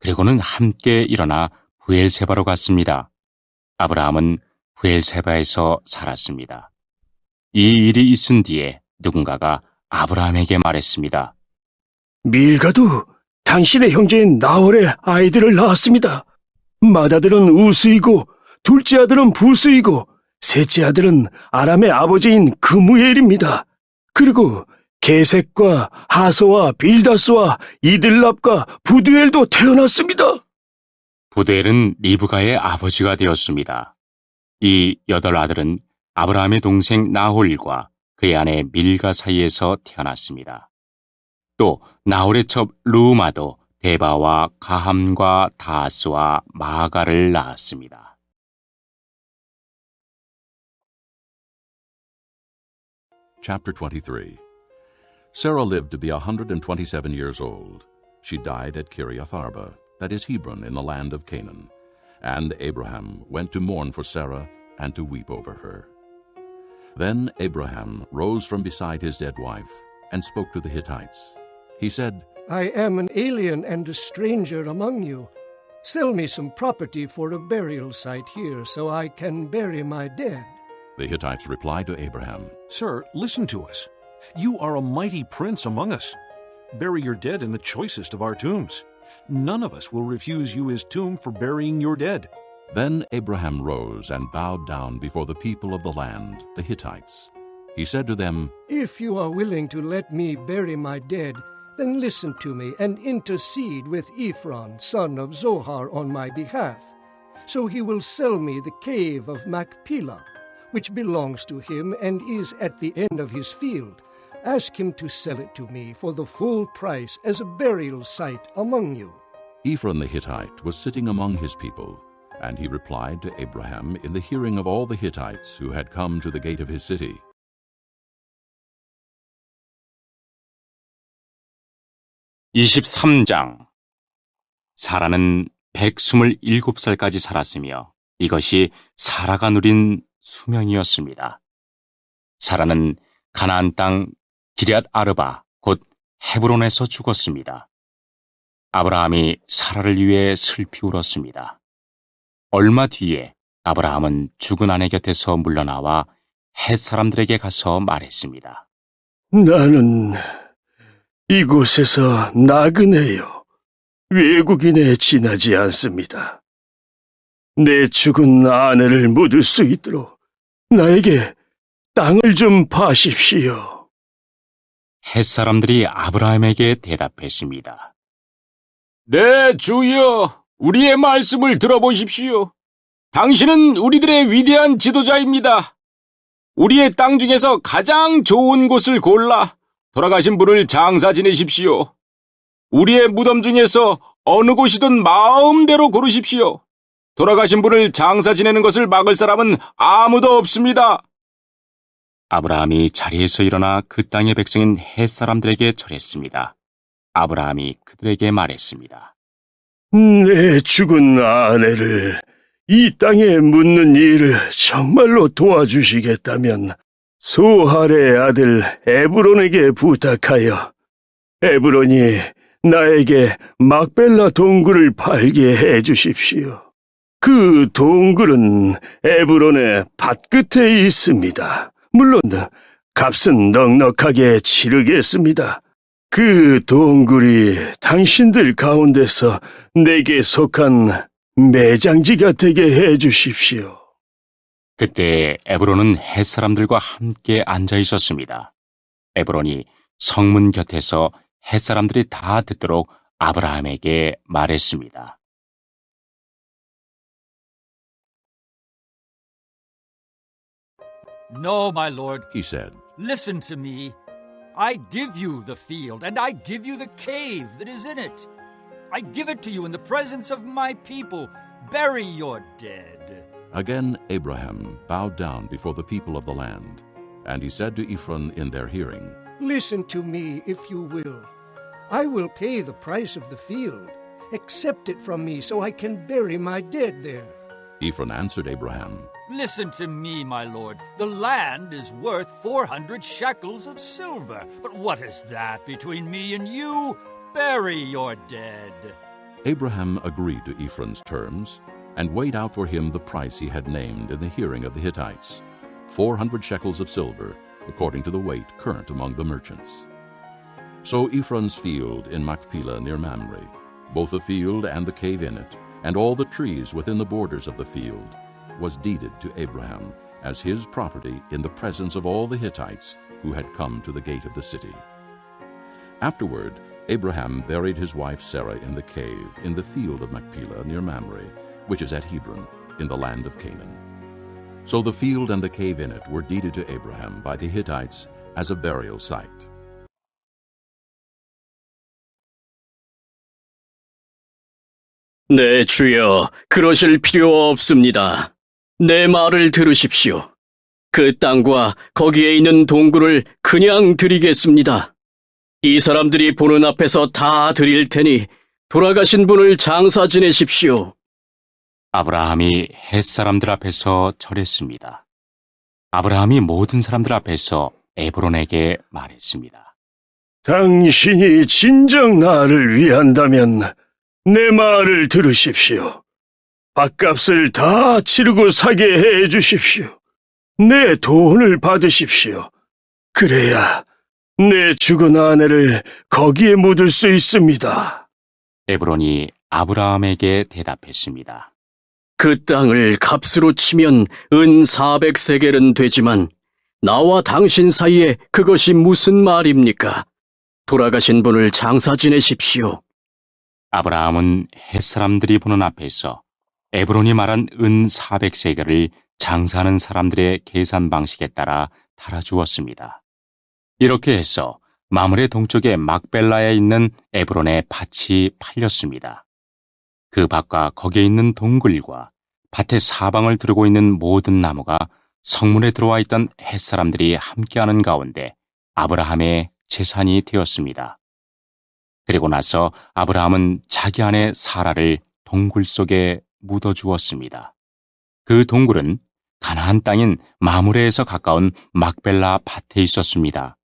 그리고는 함께 일어나 부엘세바로 갔습니다. 아브라함은 부엘세바에서 살았습니다. 이 일이 있은 뒤에 누군가가 아브라함에게 말했습니다. 밀가도 당신의 형제인 나홀의 아이들을 낳았습니다. 맏아들은 우스이고 둘째 아들은 부스이고 셋째 아들은 아람의 아버지인 그무엘입니다. 그리고 게색과 하소와 빌다스와 이들랍과 부두엘도 태어났습니다. 부두엘은 리브가의 아버지가 되었습니다. 이 8 아들은 아브라함의 동생 나홀과 그의 아내 밀가 사이에서 태어났습니다. 또 나홀의 첩 루마도 데바와 가함과 다스와 마가를 낳았습니다. Chapter 23. Sarah lived to be 127 years old. She died at Kiriath Arba, that is Hebron, in the land of Canaan. And Abraham went to mourn for Sarah and to weep over her. Then Abraham rose from beside his dead wife and spoke to the Hittites. He said, I am an alien and a stranger among you. Sell me some property for a burial site here so I can bury my dead. The Hittites replied to Abraham, Sir, listen to us. You are a mighty prince among us. Bury your dead in the choicest of our tombs. None of us will refuse you his tomb for burying your dead. Then Abraham rose and bowed down before the people of the land, the Hittites. He said to them, If you are willing to let me bury my dead, then listen to me and intercede with Ephron, son of Zohar, on my behalf. So he will sell me the cave of Machpelah, which belongs to him and is at the end of his field. Ask him to sell it to me for the full price as a burial site among you. Ephron the Hittite was sitting among his people, and he replied to Abraham in the hearing of all the Hittites who had come to the gate of his city. (23장) 사라는 127살까지 살았으며 이것이 사라가 누린 수명이었습니다. 사라는 가나안 땅 기럇 아르바 곧 헤브론에서 죽었습니다. 아브라함이 사라를 위해 슬피 울었습니다. 얼마 뒤에 아브라함은 죽은 아내 곁에서 물러나와 헷 사람들에게 가서 말했습니다. 나는 이곳에서 나그네요. 외국인에 지나지 않습니다. 내 죽은 아내를 묻을 수 있도록 나에게 땅을 좀 파십시오. 햇사람들이 아브라함에게 대답했습니다. 네, 주여, 우리의 말씀을 들어보십시오. 당신은 우리들의 위대한 지도자입니다. 우리의 땅 중에서 가장 좋은 곳을 골라 돌아가신 분을 장사 지내십시오. 우리의 무덤 중에서 어느 곳이든 마음대로 고르십시오. 돌아가신 분을 장사 지내는 것을 막을 사람은 아무도 없습니다. 아브라함이 자리에서 일어나 그 땅의 백성인 햇사람들에게 절했습니다. 아브라함이 그들에게 말했습니다. 내 죽은 아내를 이 땅에 묻는 일을 정말로 도와주시겠다면 소할의 아들 에브론에게 부탁하여 에브론이 나에게 막벨라 동굴을 팔게 해 주십시오. 그 동굴은 에브론의 밭끝에 있습니다. 물론 값은 넉넉하게 치르겠습니다. 그 동굴이 당신들 가운데서 내게 속한 매장지가 되게 해 주십시오. 그때 에브론은 햇사람들과 함께 앉아 있었습니다. 에브론이 성문 곁에서 햇사람들이 다 듣도록 아브라함에게 말했습니다. No, my lord, he said. Listen to me. I give you the field, and I give you the cave that is in it. I give it to you in the presence of my people. Bury your dead. Again Abraham bowed down before the people of the land, and he said to Ephron in their hearing, Listen to me, if you will. I will pay the price of the field. Accept it from me so I can bury my dead there. Ephron answered Abraham, Listen to me, my lord. The land is worth 400 shekels of silver. But what is that between me and you? Bury your dead. Abraham agreed to Ephron's terms and weighed out for him the price he had named in the hearing of the Hittites, 400 shekels of silver, according to the weight current among the merchants. So Ephron's field in Machpelah near Mamre, both the field and the cave in it, and all the trees within the borders of the field, was deeded to Abraham as his property in the presence of all the Hittites who had come to the gate of the city. Afterward, Abraham buried his wife Sarah in the cave in the field of Machpelah near Mamre, which is at Hebron, in the land of Canaan. So the field and the cave in it were deeded to Abraham by the Hittites as a burial site. 네, 주여, 그러실 필요 없습니다. 내 말을 들으십시오. 그 땅과 거기에 있는 동굴을 그냥 드리겠습니다. 이 사람들이 보는 앞에서 다 드릴 테니 돌아가신 분을 장사 지내십시오. 아브라함이 햇사람들 앞에서 절했습니다. 아브라함이 모든 사람들 앞에서 에브론에게 말했습니다. 당신이 진정 나를 위한다면 내 말을 들으십시오. 밥값을 다 치르고 사게 해 주십시오. 내 돈을 받으십시오. 그래야 내 죽은 아내를 거기에 묻을 수 있습니다. 에브론이 아브라함에게 대답했습니다. 그 땅을 값으로 치면 은 400세겔은 되지만 나와 당신 사이에 그것이 무슨 말입니까? 돌아가신 분을 장사 지내십시오. 아브라함은 햇사람들이 보는 앞에서 에브론이 말한 은 400세겔을 장사하는 사람들의 계산 방식에 따라 달아주었습니다. 이렇게 해서 마므레 동쪽의 막벨라에 있는 에브론의 밭이 팔렸습니다. 그 밭과 거기에 있는 동굴과 밭의 사방을 두르고 있는 모든 나무가 성문에 들어와 있던 햇사람들이 함께하는 가운데 아브라함의 재산이 되었습니다. 그리고 나서 아브라함은 자기 아내 사라를 동굴 속에 묻어주었습니다. 그 동굴은 가나안 땅인 마므레에서 가까운 막벨라 밭에 있었습니다.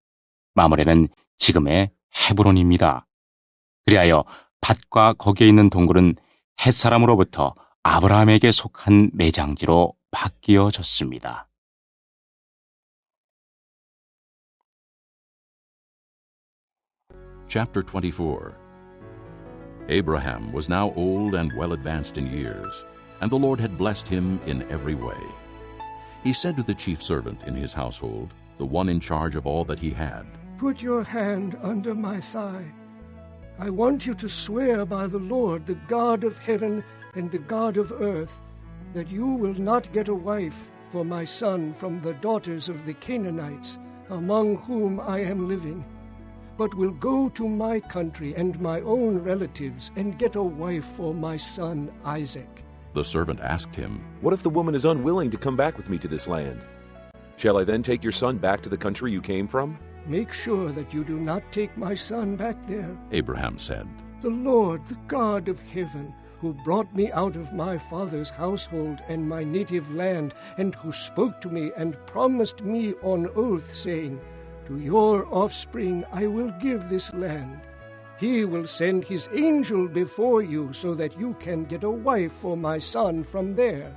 마므레는 지금의 헤브론입니다. 그리하여 밭과 거기에 있는 동굴은 햇사람으로부터 아브라함에게 속한 매장지로 바뀌어졌습니다. Chapter 24. Abraham was now old and well advanced in years, and the Lord had blessed him in every way. He said to the chief servant in his household, the one in charge of all that he had, Put your hand under my thigh. I want you to swear by the Lord, the God of heaven and the God of earth, that you will not get a wife for my son from the daughters of the Canaanites, among whom I am living, but will go to my country and my own relatives and get a wife for my son Isaac. The servant asked him, What if the woman is unwilling to come back with me to this land? Shall I then take your son back to the country you came from? Make sure that you do not take my son back there. Abraham said, The Lord, the God of heaven, who brought me out of my father's household and my native land, and who spoke to me and promised me on oath, saying, To your offspring I will give this land. He will send his angel before you so that you can get a wife for my son from there.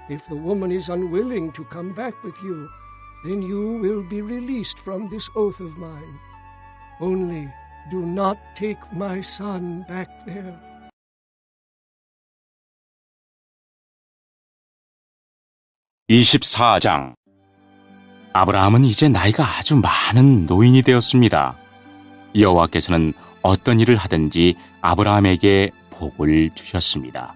If the woman is unwilling to come back with you, then you will be released from this oath of mine. Only do not take my son back there. (24장) 아브라함은 이제 나이가 아주 많은 노인이 되었습니다. 여호와께서는 어떤 일을 하든지 아브라함에게 복을 주셨습니다.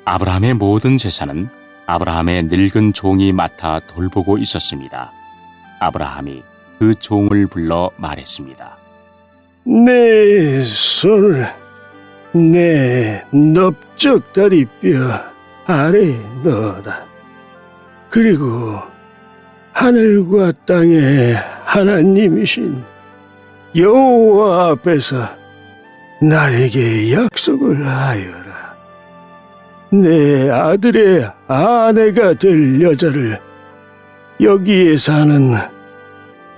아브라함의 모든 재산은 아브라함의 늙은 종이 맡아 돌보고 있었습니다. 아브라함이 그 종을 불러 말했습니다. 내 손을 내 넓적 다리뼈 아래에 넣어라. 그리고 하늘과 땅의 하나님이신 여호와 앞에서 나에게 약속을 하여라. 내 아들의 아내가 될 여자를 여기에 사는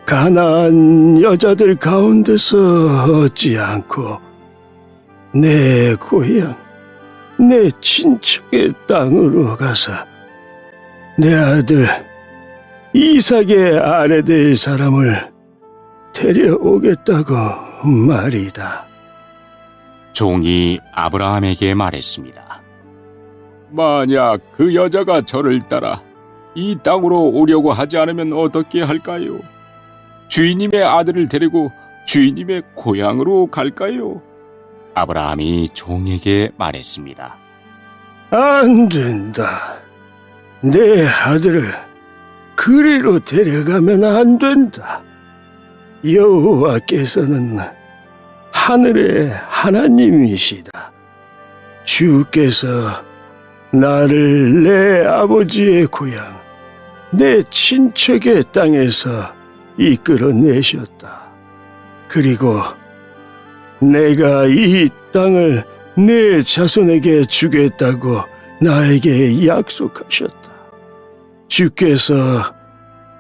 가나안 여자들 가운데서 얻지 않고 내 고향, 내 친척의 땅으로 가서 내 아들 이삭의 아내 될 사람을 데려오겠다고 말이다. 종이 아브라함에게 말했습니다. 만약 그 여자가 저를 따라 이 땅으로 오려고 하지 않으면 어떻게 할까요? 주인님의 아들을 데리고 주인님의 고향으로 갈까요? 아브라함이 종에게 말했습니다. 안 된다. 내 아들을 그리로 데려가면 안 된다. 여호와께서는 하늘의 하나님이시다. 주께서 나를 내 아버지의 고향, 내 친척의 땅에서 이끌어내셨다. 그리고 내가 이 땅을 내 자손에게 주겠다고 나에게 약속하셨다. 주께서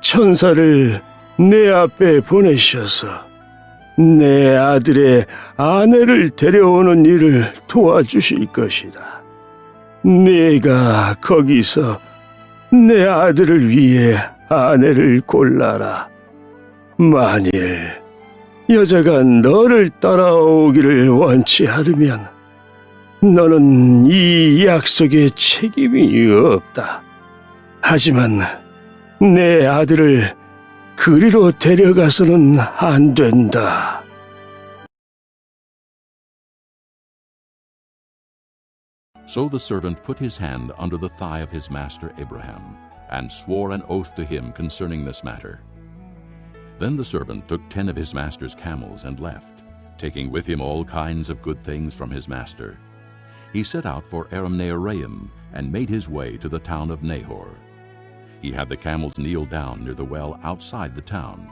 천사를 내 앞에 보내셔서 내 아들의 아내를 데려오는 일을 도와주실 것이다. 네가 거기서 내 아들을 위해 아내를 골라라. 만일 여자가 너를 따라오기를 원치 않으면 너는 이 약속에 책임이 없다. 하지만 내 아들을 그리로 데려가서는 안 된다. So the servant put his hand under the thigh of his master Abraham, and swore an oath to him concerning this matter. Then the servant took 10 of his master's camels and left, taking with him all kinds of good things from his master. He set out for Aram-naharaim, and made his way to the town of Nahor. He had the camels kneel down near the well outside the town.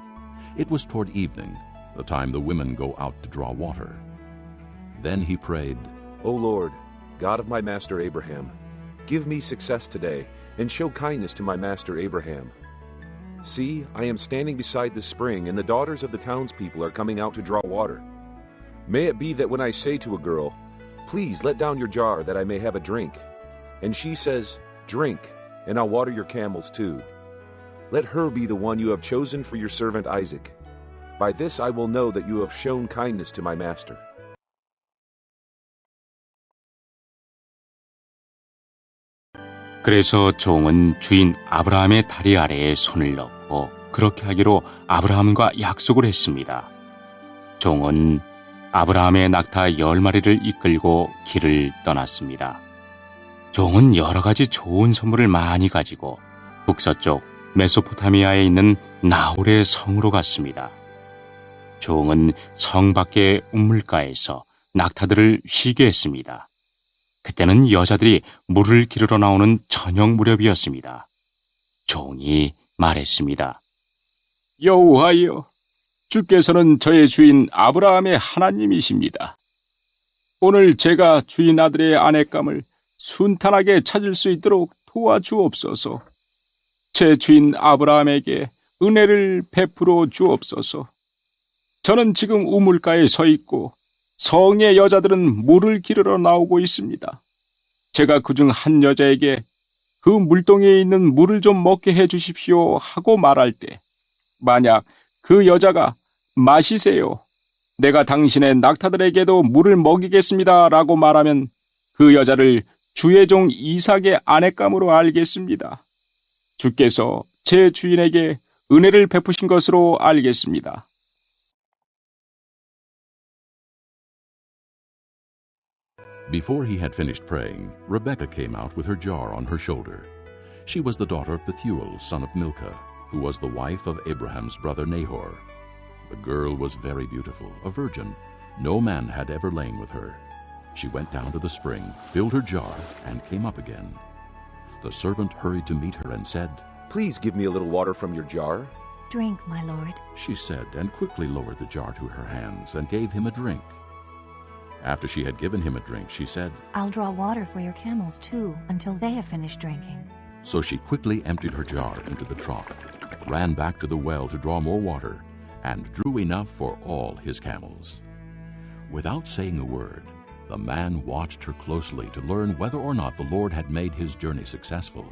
It was toward evening, the time the women go out to draw water. Then he prayed, O Lord, God of my master Abraham, give me success today, and show kindness to my master Abraham. See, I am standing beside the spring, and the daughters of the townspeople are coming out to draw water. May it be that when I say to a girl, Please let down your jar that I may have a drink, and she says, Drink, and I'll water your camels too. Let her be the one you have chosen for your servant Isaac. By this I will know that you have shown kindness to my master. 그래서 종은 주인 아브라함의 다리 아래에 손을 넣고 그렇게 하기로 아브라함과 약속을 했습니다. 종은 아브라함의 낙타 10마리를 이끌고 길을 떠났습니다. 종은 여러 가지 좋은 선물을 많이 가지고 북서쪽 메소포타미아에 있는 나홀의 성으로 갔습니다. 종은 성 밖의 우물가에서 낙타들을 쉬게 했습니다. 그때는 여자들이 물을 기르러 나오는 저녁 무렵이었습니다. 종이 말했습니다. 여호와여, 주께서는 저의 주인 아브라함의 하나님이십니다. 오늘 제가 주인 아들의 아내감을 순탄하게 찾을 수 있도록 도와주옵소서. 제 주인 아브라함에게 은혜를 베풀어 주옵소서. 저는 지금 우물가에 서 있고 성의 여자들은 물을 기르러 나오고 있습니다. 제가 그중 한 여자에게 그 물동이에 있는 물을 좀 먹게 해 주십시오 하고 말할 때 만약 그 여자가 마시세요. 내가 당신의 낙타들에게도 물을 먹이겠습니다 라고 말하면 그 여자를 주의 종 이삭의 아내감으로 알겠습니다. 주께서 제 주인에게 은혜를 베푸신 것으로 알겠습니다. Before he had finished praying, Rebekah came out with her jar on her shoulder. She was the daughter of Bethuel, son of Milcah, who was the wife of Abraham's brother Nahor. The girl was very beautiful, a virgin. No man had ever lain with her. She went down to the spring, filled her jar, and came up again. The servant hurried to meet her and said, "Please give me a little water from your jar." Drink, my lord. She said, and quickly lowered the jar to her hands and gave him a drink. After she had given him a drink, she said, I'll draw water for your camels too, until they have finished drinking. So she quickly emptied her jar into the trough, ran back to the well to draw more water, and drew enough for all his camels. Without saying a word, the man watched her closely to learn whether or not the Lord had made his journey successful.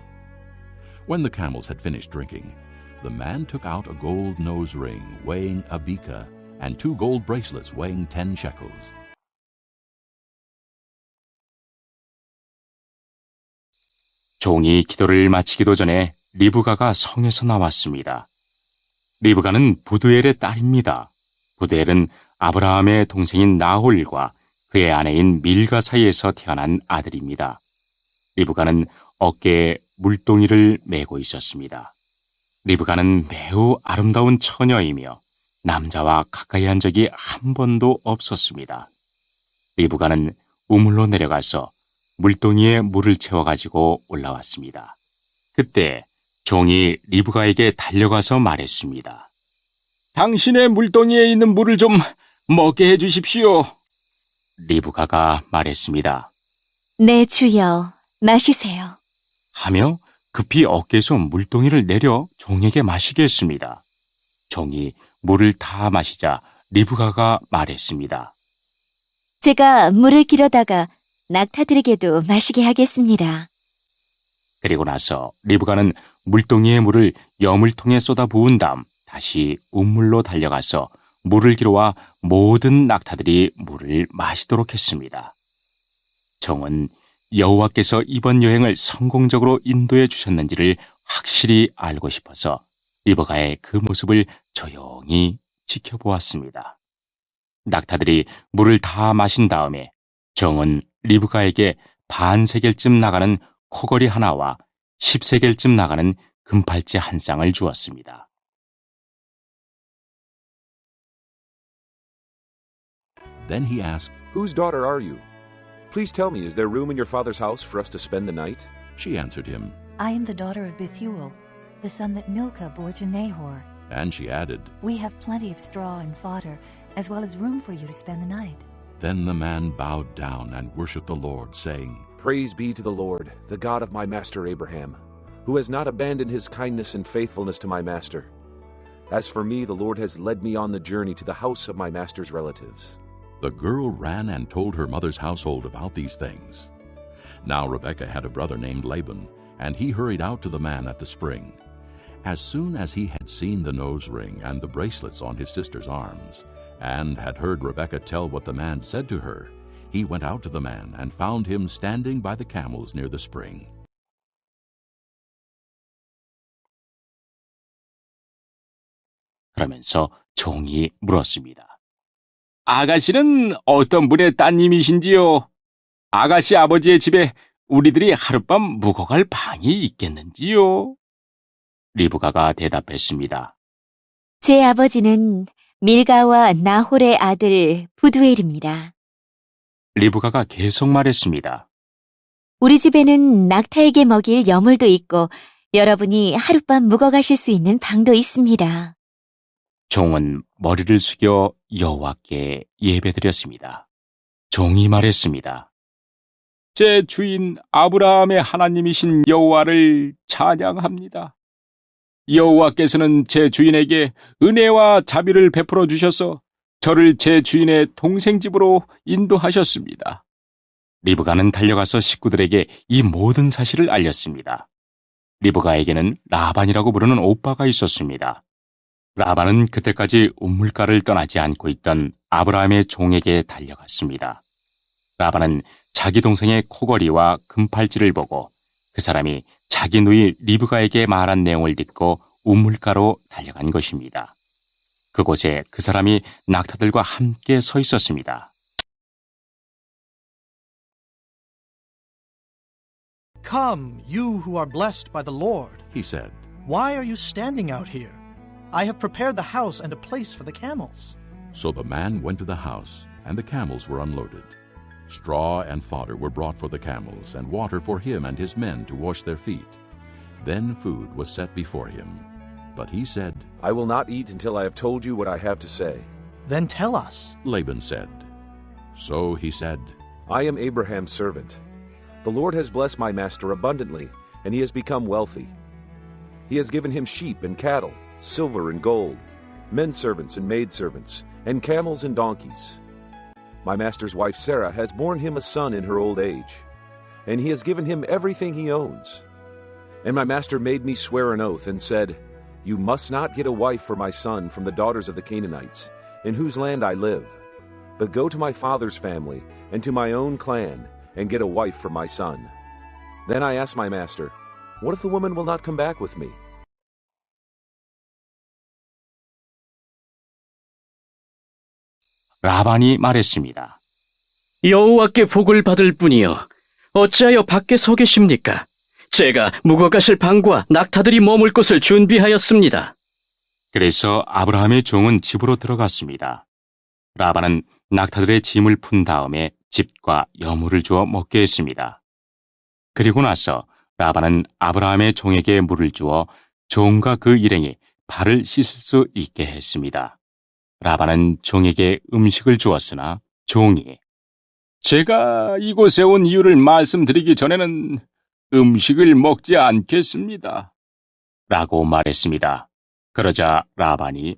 When the camels had finished drinking, the man took out a gold nose ring weighing a beka and 2 gold bracelets weighing 10 shekels. 종이 기도를 마치기도 전에 리브가가 성에서 나왔습니다. 리브가는 부두엘의 딸입니다. 부두엘은 아브라함의 동생인 나홀과 그의 아내인 밀가 사이에서 태어난 아들입니다. 리브가는 어깨에 물동이를 메고 있었습니다. 리브가는 매우 아름다운 처녀이며 남자와 가까이 한 적이 한 번도 없었습니다. 리브가는 우물로 내려가서 물동이에 물을 채워가지고 올라왔습니다. 그때 종이 리브가에게 달려가서 말했습니다. 당신의 물동이에 있는 물을 좀 먹게 해주십시오. 리브가가 말했습니다. 네, 주여, 마시세요. 하며 급히 어깨에서 물동이를 내려 종에게 마시게 했습니다. 종이 물을 다 마시자 리브가가 말했습니다. 제가 물을 기르다가 낙타들에게도 마시게 하겠습니다. 그리고 나서 리브가는 물동이의 물을 여물통에 쏟아 부은 다음 다시 우물로 달려가서 물을 기르와 모든 낙타들이 물을 마시도록 했습니다. 종은 여호와께서 이번 여행을 성공적으로 인도해 주셨는지를 확실히 알고 싶어서 리브가의 그 모습을 조용히 지켜보았습니다. 낙타들이 물을 다 마신 다음에 종은 리브가에게 반세겔쯤 나가는 코걸이 하나와 10세겔쯤 나가는 금팔찌 한 쌍을 주었습니다. Then he asked, "Whose daughter are you? Please tell me, is there room in your father's house for us to spend the night?" She answered him, I am the daughter of Bethuel, the son that Milcah bore to Nahor. and she added, We have plenty of straw and fodder, as well as room for you to spend the night. Then the man bowed down and worshipped the Lord, saying, "Praise be to the Lord, the God of my master Abraham, who has not abandoned his kindness and faithfulness to my master. As for me, the Lord has led me on the journey to the house of my master's relatives." The girl ran and told her mother's household about these things. Now Rebekah had a brother named Laban, and he hurried out to the man at the spring. As soon as he had seen the nose ring and the bracelets on his sister's arms, and had heard Rebekah tell what the man said to her, he went out to the man and found him standing by the camels near the spring. 그러면서 종이 물었습니다. 아가씨는 어떤 분의 따님이신지요? 아가씨 아버지의 집에 우리들이 하룻밤 묵어갈 방이 있겠는지요? 리브가가 대답했습니다. 제 아버지는 밀가와 나홀의 아들 부두엘입니다. 리브가가 계속 말했습니다. 우리 집에는 낙타에게 먹일 여물도 있고 여러분이 하룻밤 묵어가실 수 있는 방도 있습니다. 종은 머리를 숙여 여호와께 예배드렸습니다. 종이 말했습니다. 제 주인 아브라함의 하나님이신 여호와를 찬양합니다. 여호와께서는 제 주인에게 은혜와 자비를 베풀어 주셔서 저를 제 주인의 동생 집으로 인도하셨습니다. 리브가는 달려가서 식구들에게 이 모든 사실을 알렸습니다. 리브가에게는 라반이라고 부르는 오빠가 있었습니다. 라반은 그때까지 우물가를 떠나지 않고 있던 아브라함의 종에게 달려갔습니다. 라반은 자기 동생의 코걸이와 금팔찌를 보고 그 사람이 자기 누이 리브가에게 말한 내용을 듣고 우물가로 달려간 것입니다. 그곳에 그 사람이 낙타들과 함께 서 있었습니다. Come, you who are blessed by the Lord, he said. Why are you standing out here? I have prepared the house and a place for the camels. So the man went to the house, and the camels were unloaded. Straw and fodder were brought for the camels, and water for him and his men to wash their feet. Then food was set before him. But he said, I will not eat until I have told you what I have to say. Then tell us. Laban said. So he said, I am Abraham's servant. The Lord has blessed my master abundantly, and he has become wealthy. He has given him sheep and cattle, silver and gold, men servants and maidservants, and camels and donkeys. My master's wife Sarah has borne him a son in her old age, and he has given him everything he owns. And my master made me swear an oath and said, You must not get a wife for my son from the daughters of the Canaanites, in whose land I live, but go to my father's family and to my own clan, and get a wife for my son. Then I asked my master, What if the woman will not come back with me? 라반이 말했습니다. 여호와께 복을 받을 뿐이여 어찌하여 밖에 서 계십니까? 제가 묵어가실 방과 낙타들이 머물 곳을 준비하였습니다. 그래서 아브라함의 종은 집으로 들어갔습니다. 라반은 낙타들의 짐을 푼 다음에 집과 여물을 주어 먹게 했습니다. 그리고 나서 라반은 아브라함의 종에게 물을 주어 종과 그 일행이 발을 씻을 수 있게 했습니다. 라반은 종에게 음식을 주었으나 종이 제가 이곳에 온 이유를 말씀드리기 전에는 음식을 먹지 않겠습니다. 라고 말했습니다. 그러자 라반이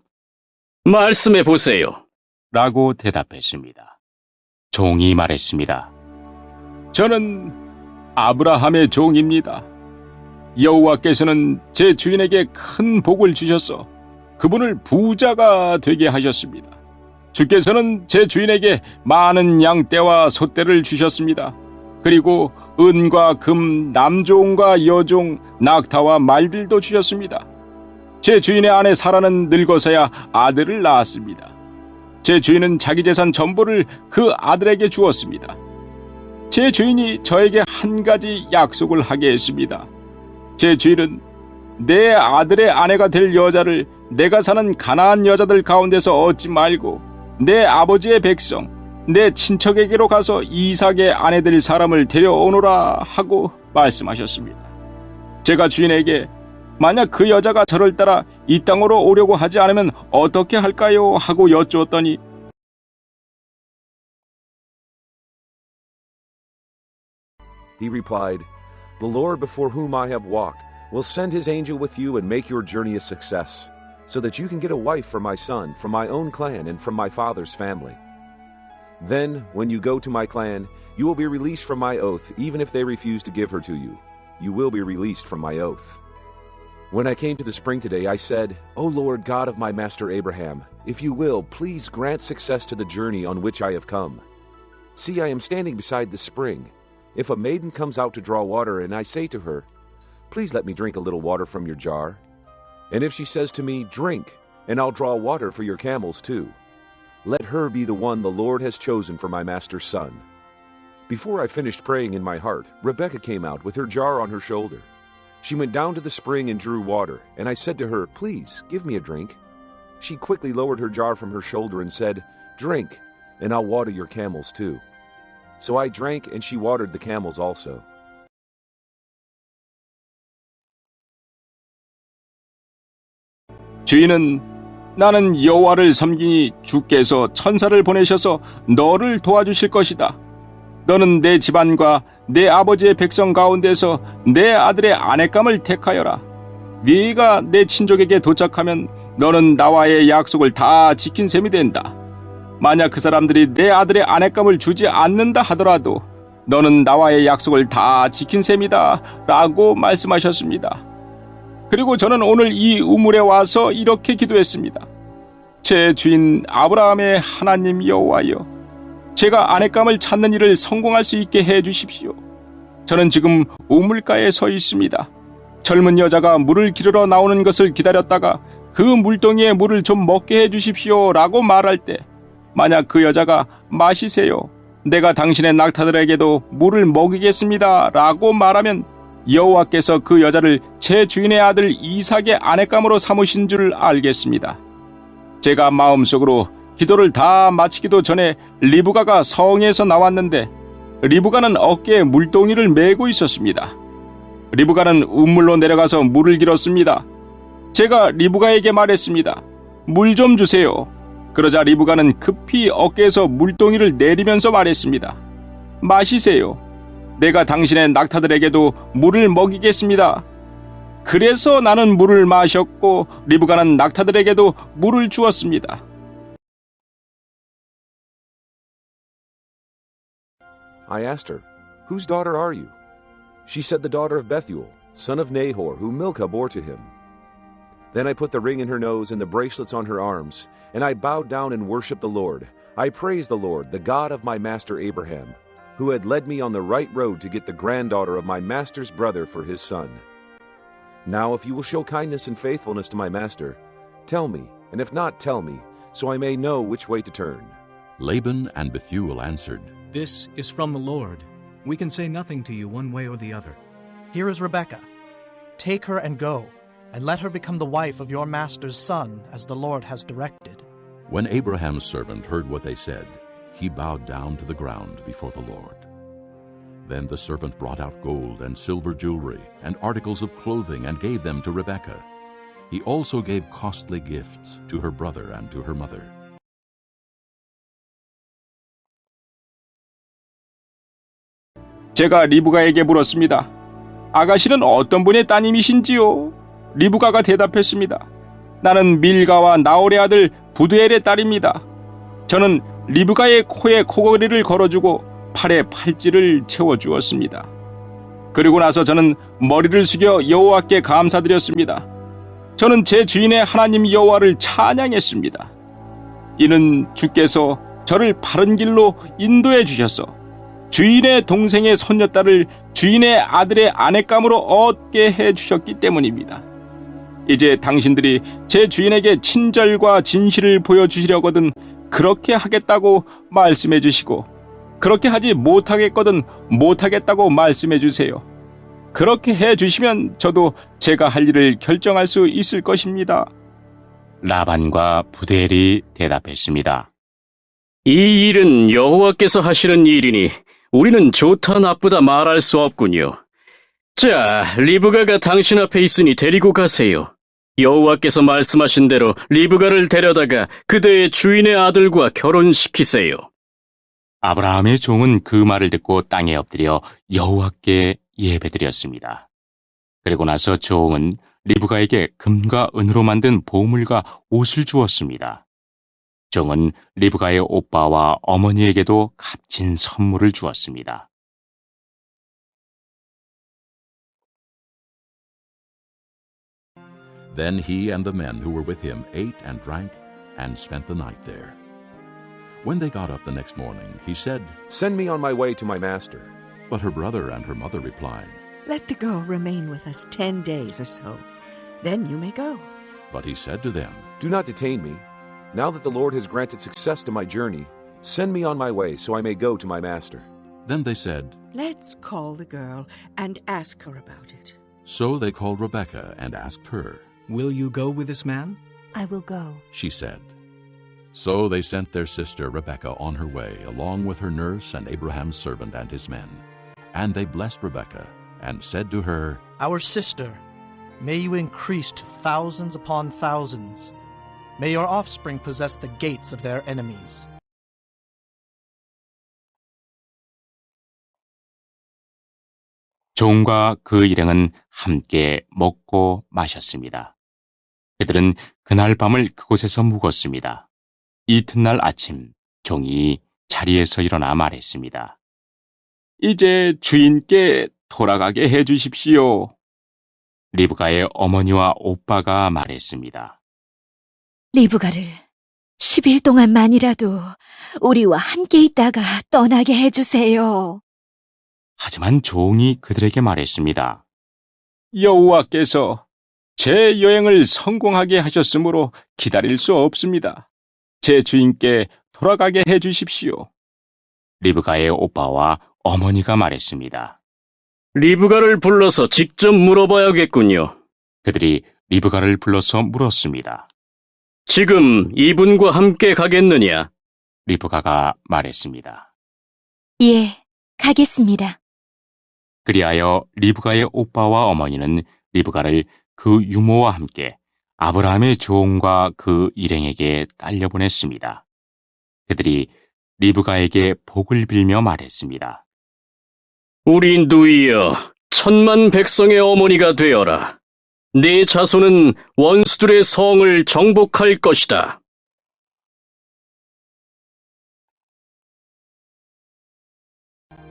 말씀해 보세요. 라고 대답했습니다. 종이 말했습니다. 저는 아브라함의 종입니다. 여호와께서는 제 주인에게 큰 복을 주셔서 그분을 부자가 되게 하셨습니다. 주께서는 제 주인에게 많은 양떼와 소떼를 주셨습니다. 그리고 은과 금, 남종과 여종, 낙타와 말들도 주셨습니다. 제 주인의 아내 사라는 늙어서야 아들을 낳았습니다. 제 주인은 자기 재산 전부를 그 아들에게 주었습니다. 제 주인이 저에게 한 가지 약속을 하게 했습니다. 제 주인은 내 아들의 아내가 될 여자를 내가 사는 가나안 여자들 가운데서 얻지 말고 내 아버지의 백성, 내 친척에게로 가서 이삭의 아내 될 사람을 데려오노라 하고 말씀하셨습니다. 제가 주인에게 만약 그 여자가 저를 따라 이 땅으로 오려고 하지 않으면 어떻게 할까요? 하고 여쭈었더니 He replied, The Lord before whom I have walked will send his angel with you and make your journey a success, so that you can get a wife for my son from my own clan and from my father's family. Then, when you go to my clan, you will be released from my oath, even if they refuse to give her to you. You will be released from my oath. When I came to the spring today, I said, O Lord God of my master Abraham, if you will, please grant success to the journey on which I have come. See, I am standing beside the spring. If a maiden comes out to draw water, and I say to her, Please let me drink a little water from your jar, and if she says to me, Drink, and I'll draw water for your camels too. Let her be the one the Lord has chosen for my master's son." Before I finished praying in my heart, Rebekah came out with her jar on her shoulder. She went down to the spring and drew water, and I said to her, "Please, give me a drink." She quickly lowered her jar from her shoulder and said, "Drink, and I'll water your camels too." So I drank, and she watered the camels also. 주인은 나는 여호와를 섬기니 주께서 천사를 보내셔서 너를 도와주실 것이다. 너는 내 집안과 내 아버지의 백성 가운데서 내 아들의 아내감을 택하여라. 네가 내 친족에게 도착하면 너는 나와의 약속을 다 지킨 셈이 된다. 만약 그 사람들이 내 아들의 아내감을 주지 않는다 하더라도 너는 나와의 약속을 다 지킨 셈이다 라고 말씀하셨습니다. 그리고 저는 오늘 이 우물에 와서 이렇게 기도했습니다. 제 주인 아브라함의 하나님 여호와여, 제가 아내감을 찾는 일을 성공할 수 있게 해 주십시오. 저는 지금 우물가에 서 있습니다. 젊은 여자가 물을 기르러 나오는 것을 기다렸다가 그 물동이에 물을 좀 먹게 해 주십시오 라고 말할 때, 만약 그 여자가 마시세요, 내가 당신의 낙타들에게도 물을 먹이겠습니다 라고 말하면 여호와께서 그 여자를 제 주인의 아들 이삭의 아내감으로 삼으신 줄 알겠습니다. 제가 마음속으로 기도를 다 마치기도 전에 리브가가 성에서 나왔는데 리브가는 어깨에 물동이를 메고 있었습니다. 리브가는 우물로 내려가서 물을 길었습니다. 제가 리브가에게 말했습니다. 물 좀 주세요. 그러자 리브가는 급히 어깨에서 물동이를 내리면서 말했습니다. 마시세요. 내가 당신의 낙타들에게도 물을 먹이겠습니다. 그래서 나는 물을 마셨고 리브가는 낙타들에게도 물을 주었습니다. I asked her, "Whose daughter are you?" She said, "The daughter of Bethuel, son of Nahor, who Milcah bore to him." Then I put the ring in her nose and the bracelets on her arms, and I bowed down and worshipped the Lord. I praised the Lord, the God of my master Abraham, who had led me on the right road to get the granddaughter of my master's brother for his son. Now if you will show kindness and faithfulness to my master, tell me, and if not, tell me, so I may know which way to turn. Laban and Bethuel answered, "This is from the Lord. We can say nothing to you one way or the other." Here is Rebekah. Take her and go, and let her become the wife of your master's son, as the Lord has directed. When Abraham's servant heard what they said, he bowed down to the ground before the Lord. Then the servant brought out gold and silver jewelry and articles of clothing and gave them to Rebekah. He also gave costly gifts to her brother and to her mother. 제가 리브가에게 물었습니다. 아가씨는 어떤 분의 따님이신지요? 리브가가 대답했습니다. 나는 밀가와 나홀의 아들 부드엘의 딸입니다. 저는 리브가의 코에 코걸이를 걸어주고 팔에 팔찌를 채워주었습니다. 그리고 나서 저는 머리를 숙여 여호와께 감사드렸습니다. 저는 제 주인의 하나님 여호와를 찬양했습니다. 이는 주께서 저를 바른 길로 인도해 주셔서 주인의 동생의 손녀딸을 주인의 아들의 아내감으로 얻게 해 주셨기 때문입니다. 이제 당신들이 제 주인에게 친절과 진실을 보여주시려거든 그렇게 하겠다고 말씀해 주시고, 그렇게 하지 못하겠거든 못하겠다고 말씀해 주세요. 그렇게 해 주시면 저도 제가 할 일을 결정할 수 있을 것입니다. 라반과 부델이 대답했습니다. 이 일은 여호와께서 하시는 일이니 우리는 좋다 나쁘다 말할 수 없군요. 자, 리브가가 당신 앞에 있으니 데리고 가세요. 여호와께서 말씀하신 대로 리브가를 데려다가 그대의 주인의 아들과 결혼시키세요. 아브라함의 종은 그 말을 듣고 땅에 엎드려 여호와께 예배드렸습니다. 그리고 나서 종은 리브가에게 금과 은으로 만든 보물과 옷을 주었습니다. 종은 리브가의 오빠와 어머니에게도 값진 선물을 주었습니다. Then he and the men who were with him ate and drank and spent the night there. When they got up the next morning, he said, "Send me on my way to my master." But her brother and her mother replied, Let the girl remain with us 10 days or so. Then you may go. But he said to them, Do not detain me. Now that the Lord has granted success to my journey, send me on my way so I may go to my master. Then they said, Let's call the girl and ask her about it. So they called Rebekah and asked her. Will you go with this man? I will go, She said. So they sent their sister Rebekah on her way, along with her nurse and Abraham's servant and his men. And they blessed Rebekah and said to her, Our sister, may you increase to thousands upon thousands. May your offspring possess the gates of their enemies. 종과 그 일행은 함께 먹고 마셨습니다. 그들은 그날 밤을 그곳에서 묵었습니다. 이튿날 아침 종이 자리에서 일어나 말했습니다. 이제 주인께 돌아가게 해주십시오. 리브가의 어머니와 오빠가 말했습니다. 리브가를 10일 동안만이라도 우리와 함께 있다가 떠나게 해주세요. 하지만 종이 그들에게 말했습니다. 여호와께서 제 여행을 성공하게 하셨으므로 기다릴 수 없습니다. 제 주인께 돌아가게 해주십시오. 리브가의 오빠와 어머니가 말했습니다. 리브가를 불러서 직접 물어봐야겠군요. 그들이 리브가를 불러서 물었습니다. 지금 이분과 함께 가겠느냐? 리브가가 말했습니다. 예, 가겠습니다. 그리하여 리브가의 오빠와 어머니는 리브가를 그 유모와 함께 아브라함의 종과 그 일행에게 딸려보냈습니다. 그들이 리브가에게 복을 빌며 말했습니다. 우리 누이여, 천만 백성의 어머니가 되어라. 네 자손은 원수들의 성을 정복할 것이다.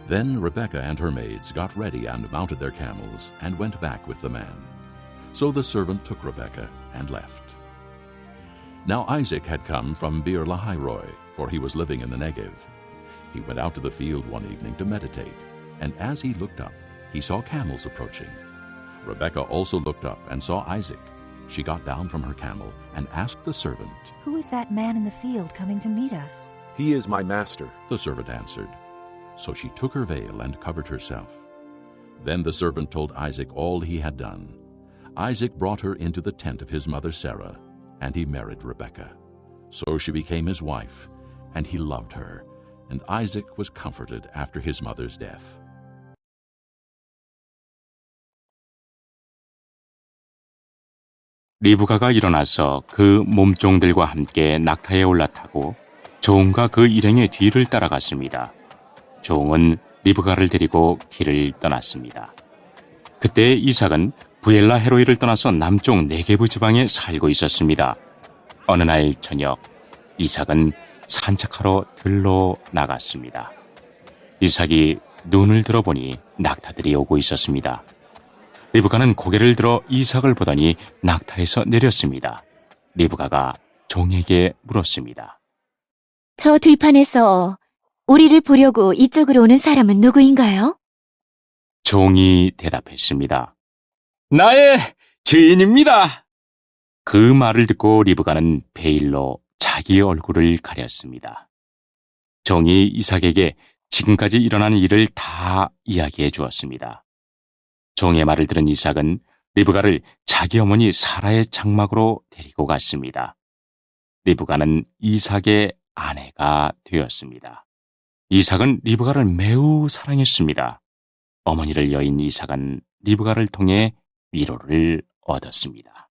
Then Rebekah and her maids got ready and mounted their camels and went back with the man. So the servant took Rebekah and left. Now Isaac had come from Beer Lahairoi, for he was living in the Negev. He went out to the field one evening to meditate, and as he looked up, he saw camels approaching. Rebekah also looked up and saw Isaac. She got down from her camel and asked the servant, Who is that man in the field coming to meet us? He is my master. The servant answered. So she took her veil and covered herself. Then the servant told Isaac all he had done. Isaac brought her into the tent of his mother Sarah, and he married Rebekah. So she became his wife, and he loved her, and Isaac was comforted after his mother's death. 리브가가 일어나서 그 몸종들과 함께 낙타에 올라타고 종과 그 일행의 뒤를 따라갔습니다. 종은 리브가를 데리고 길을 떠났습니다. 그때 이삭은 부엘라 헤로이를 떠나서 남쪽 네게부 지방에 살고 있었습니다. 어느 날 저녁 이삭은 산책하러 들로 나갔습니다. 이삭이 눈을 들어보니 낙타들이 오고 있었습니다. 리브가는 고개를 들어 이삭을 보더니 낙타에서 내렸습니다. 리브가가 종에게 물었습니다. 저 들판에서 우리를 보려고 이쪽으로 오는 사람은 누구인가요? 종이 대답했습니다. 나의 주인입니다. 그 말을 듣고 리브가는 베일로 자기의 얼굴을 가렸습니다. 종이 이삭에게 지금까지 일어난 일을 다 이야기해 주었습니다. 종의 말을 들은 이삭은 리브가를 자기 어머니 사라의 장막으로 데리고 갔습니다. 리브가는 이삭의 아내가 되었습니다. 이삭은 리브가를 매우 사랑했습니다. 어머니를 여인 이삭은 리브가를 통해 위로를 얻었습니다.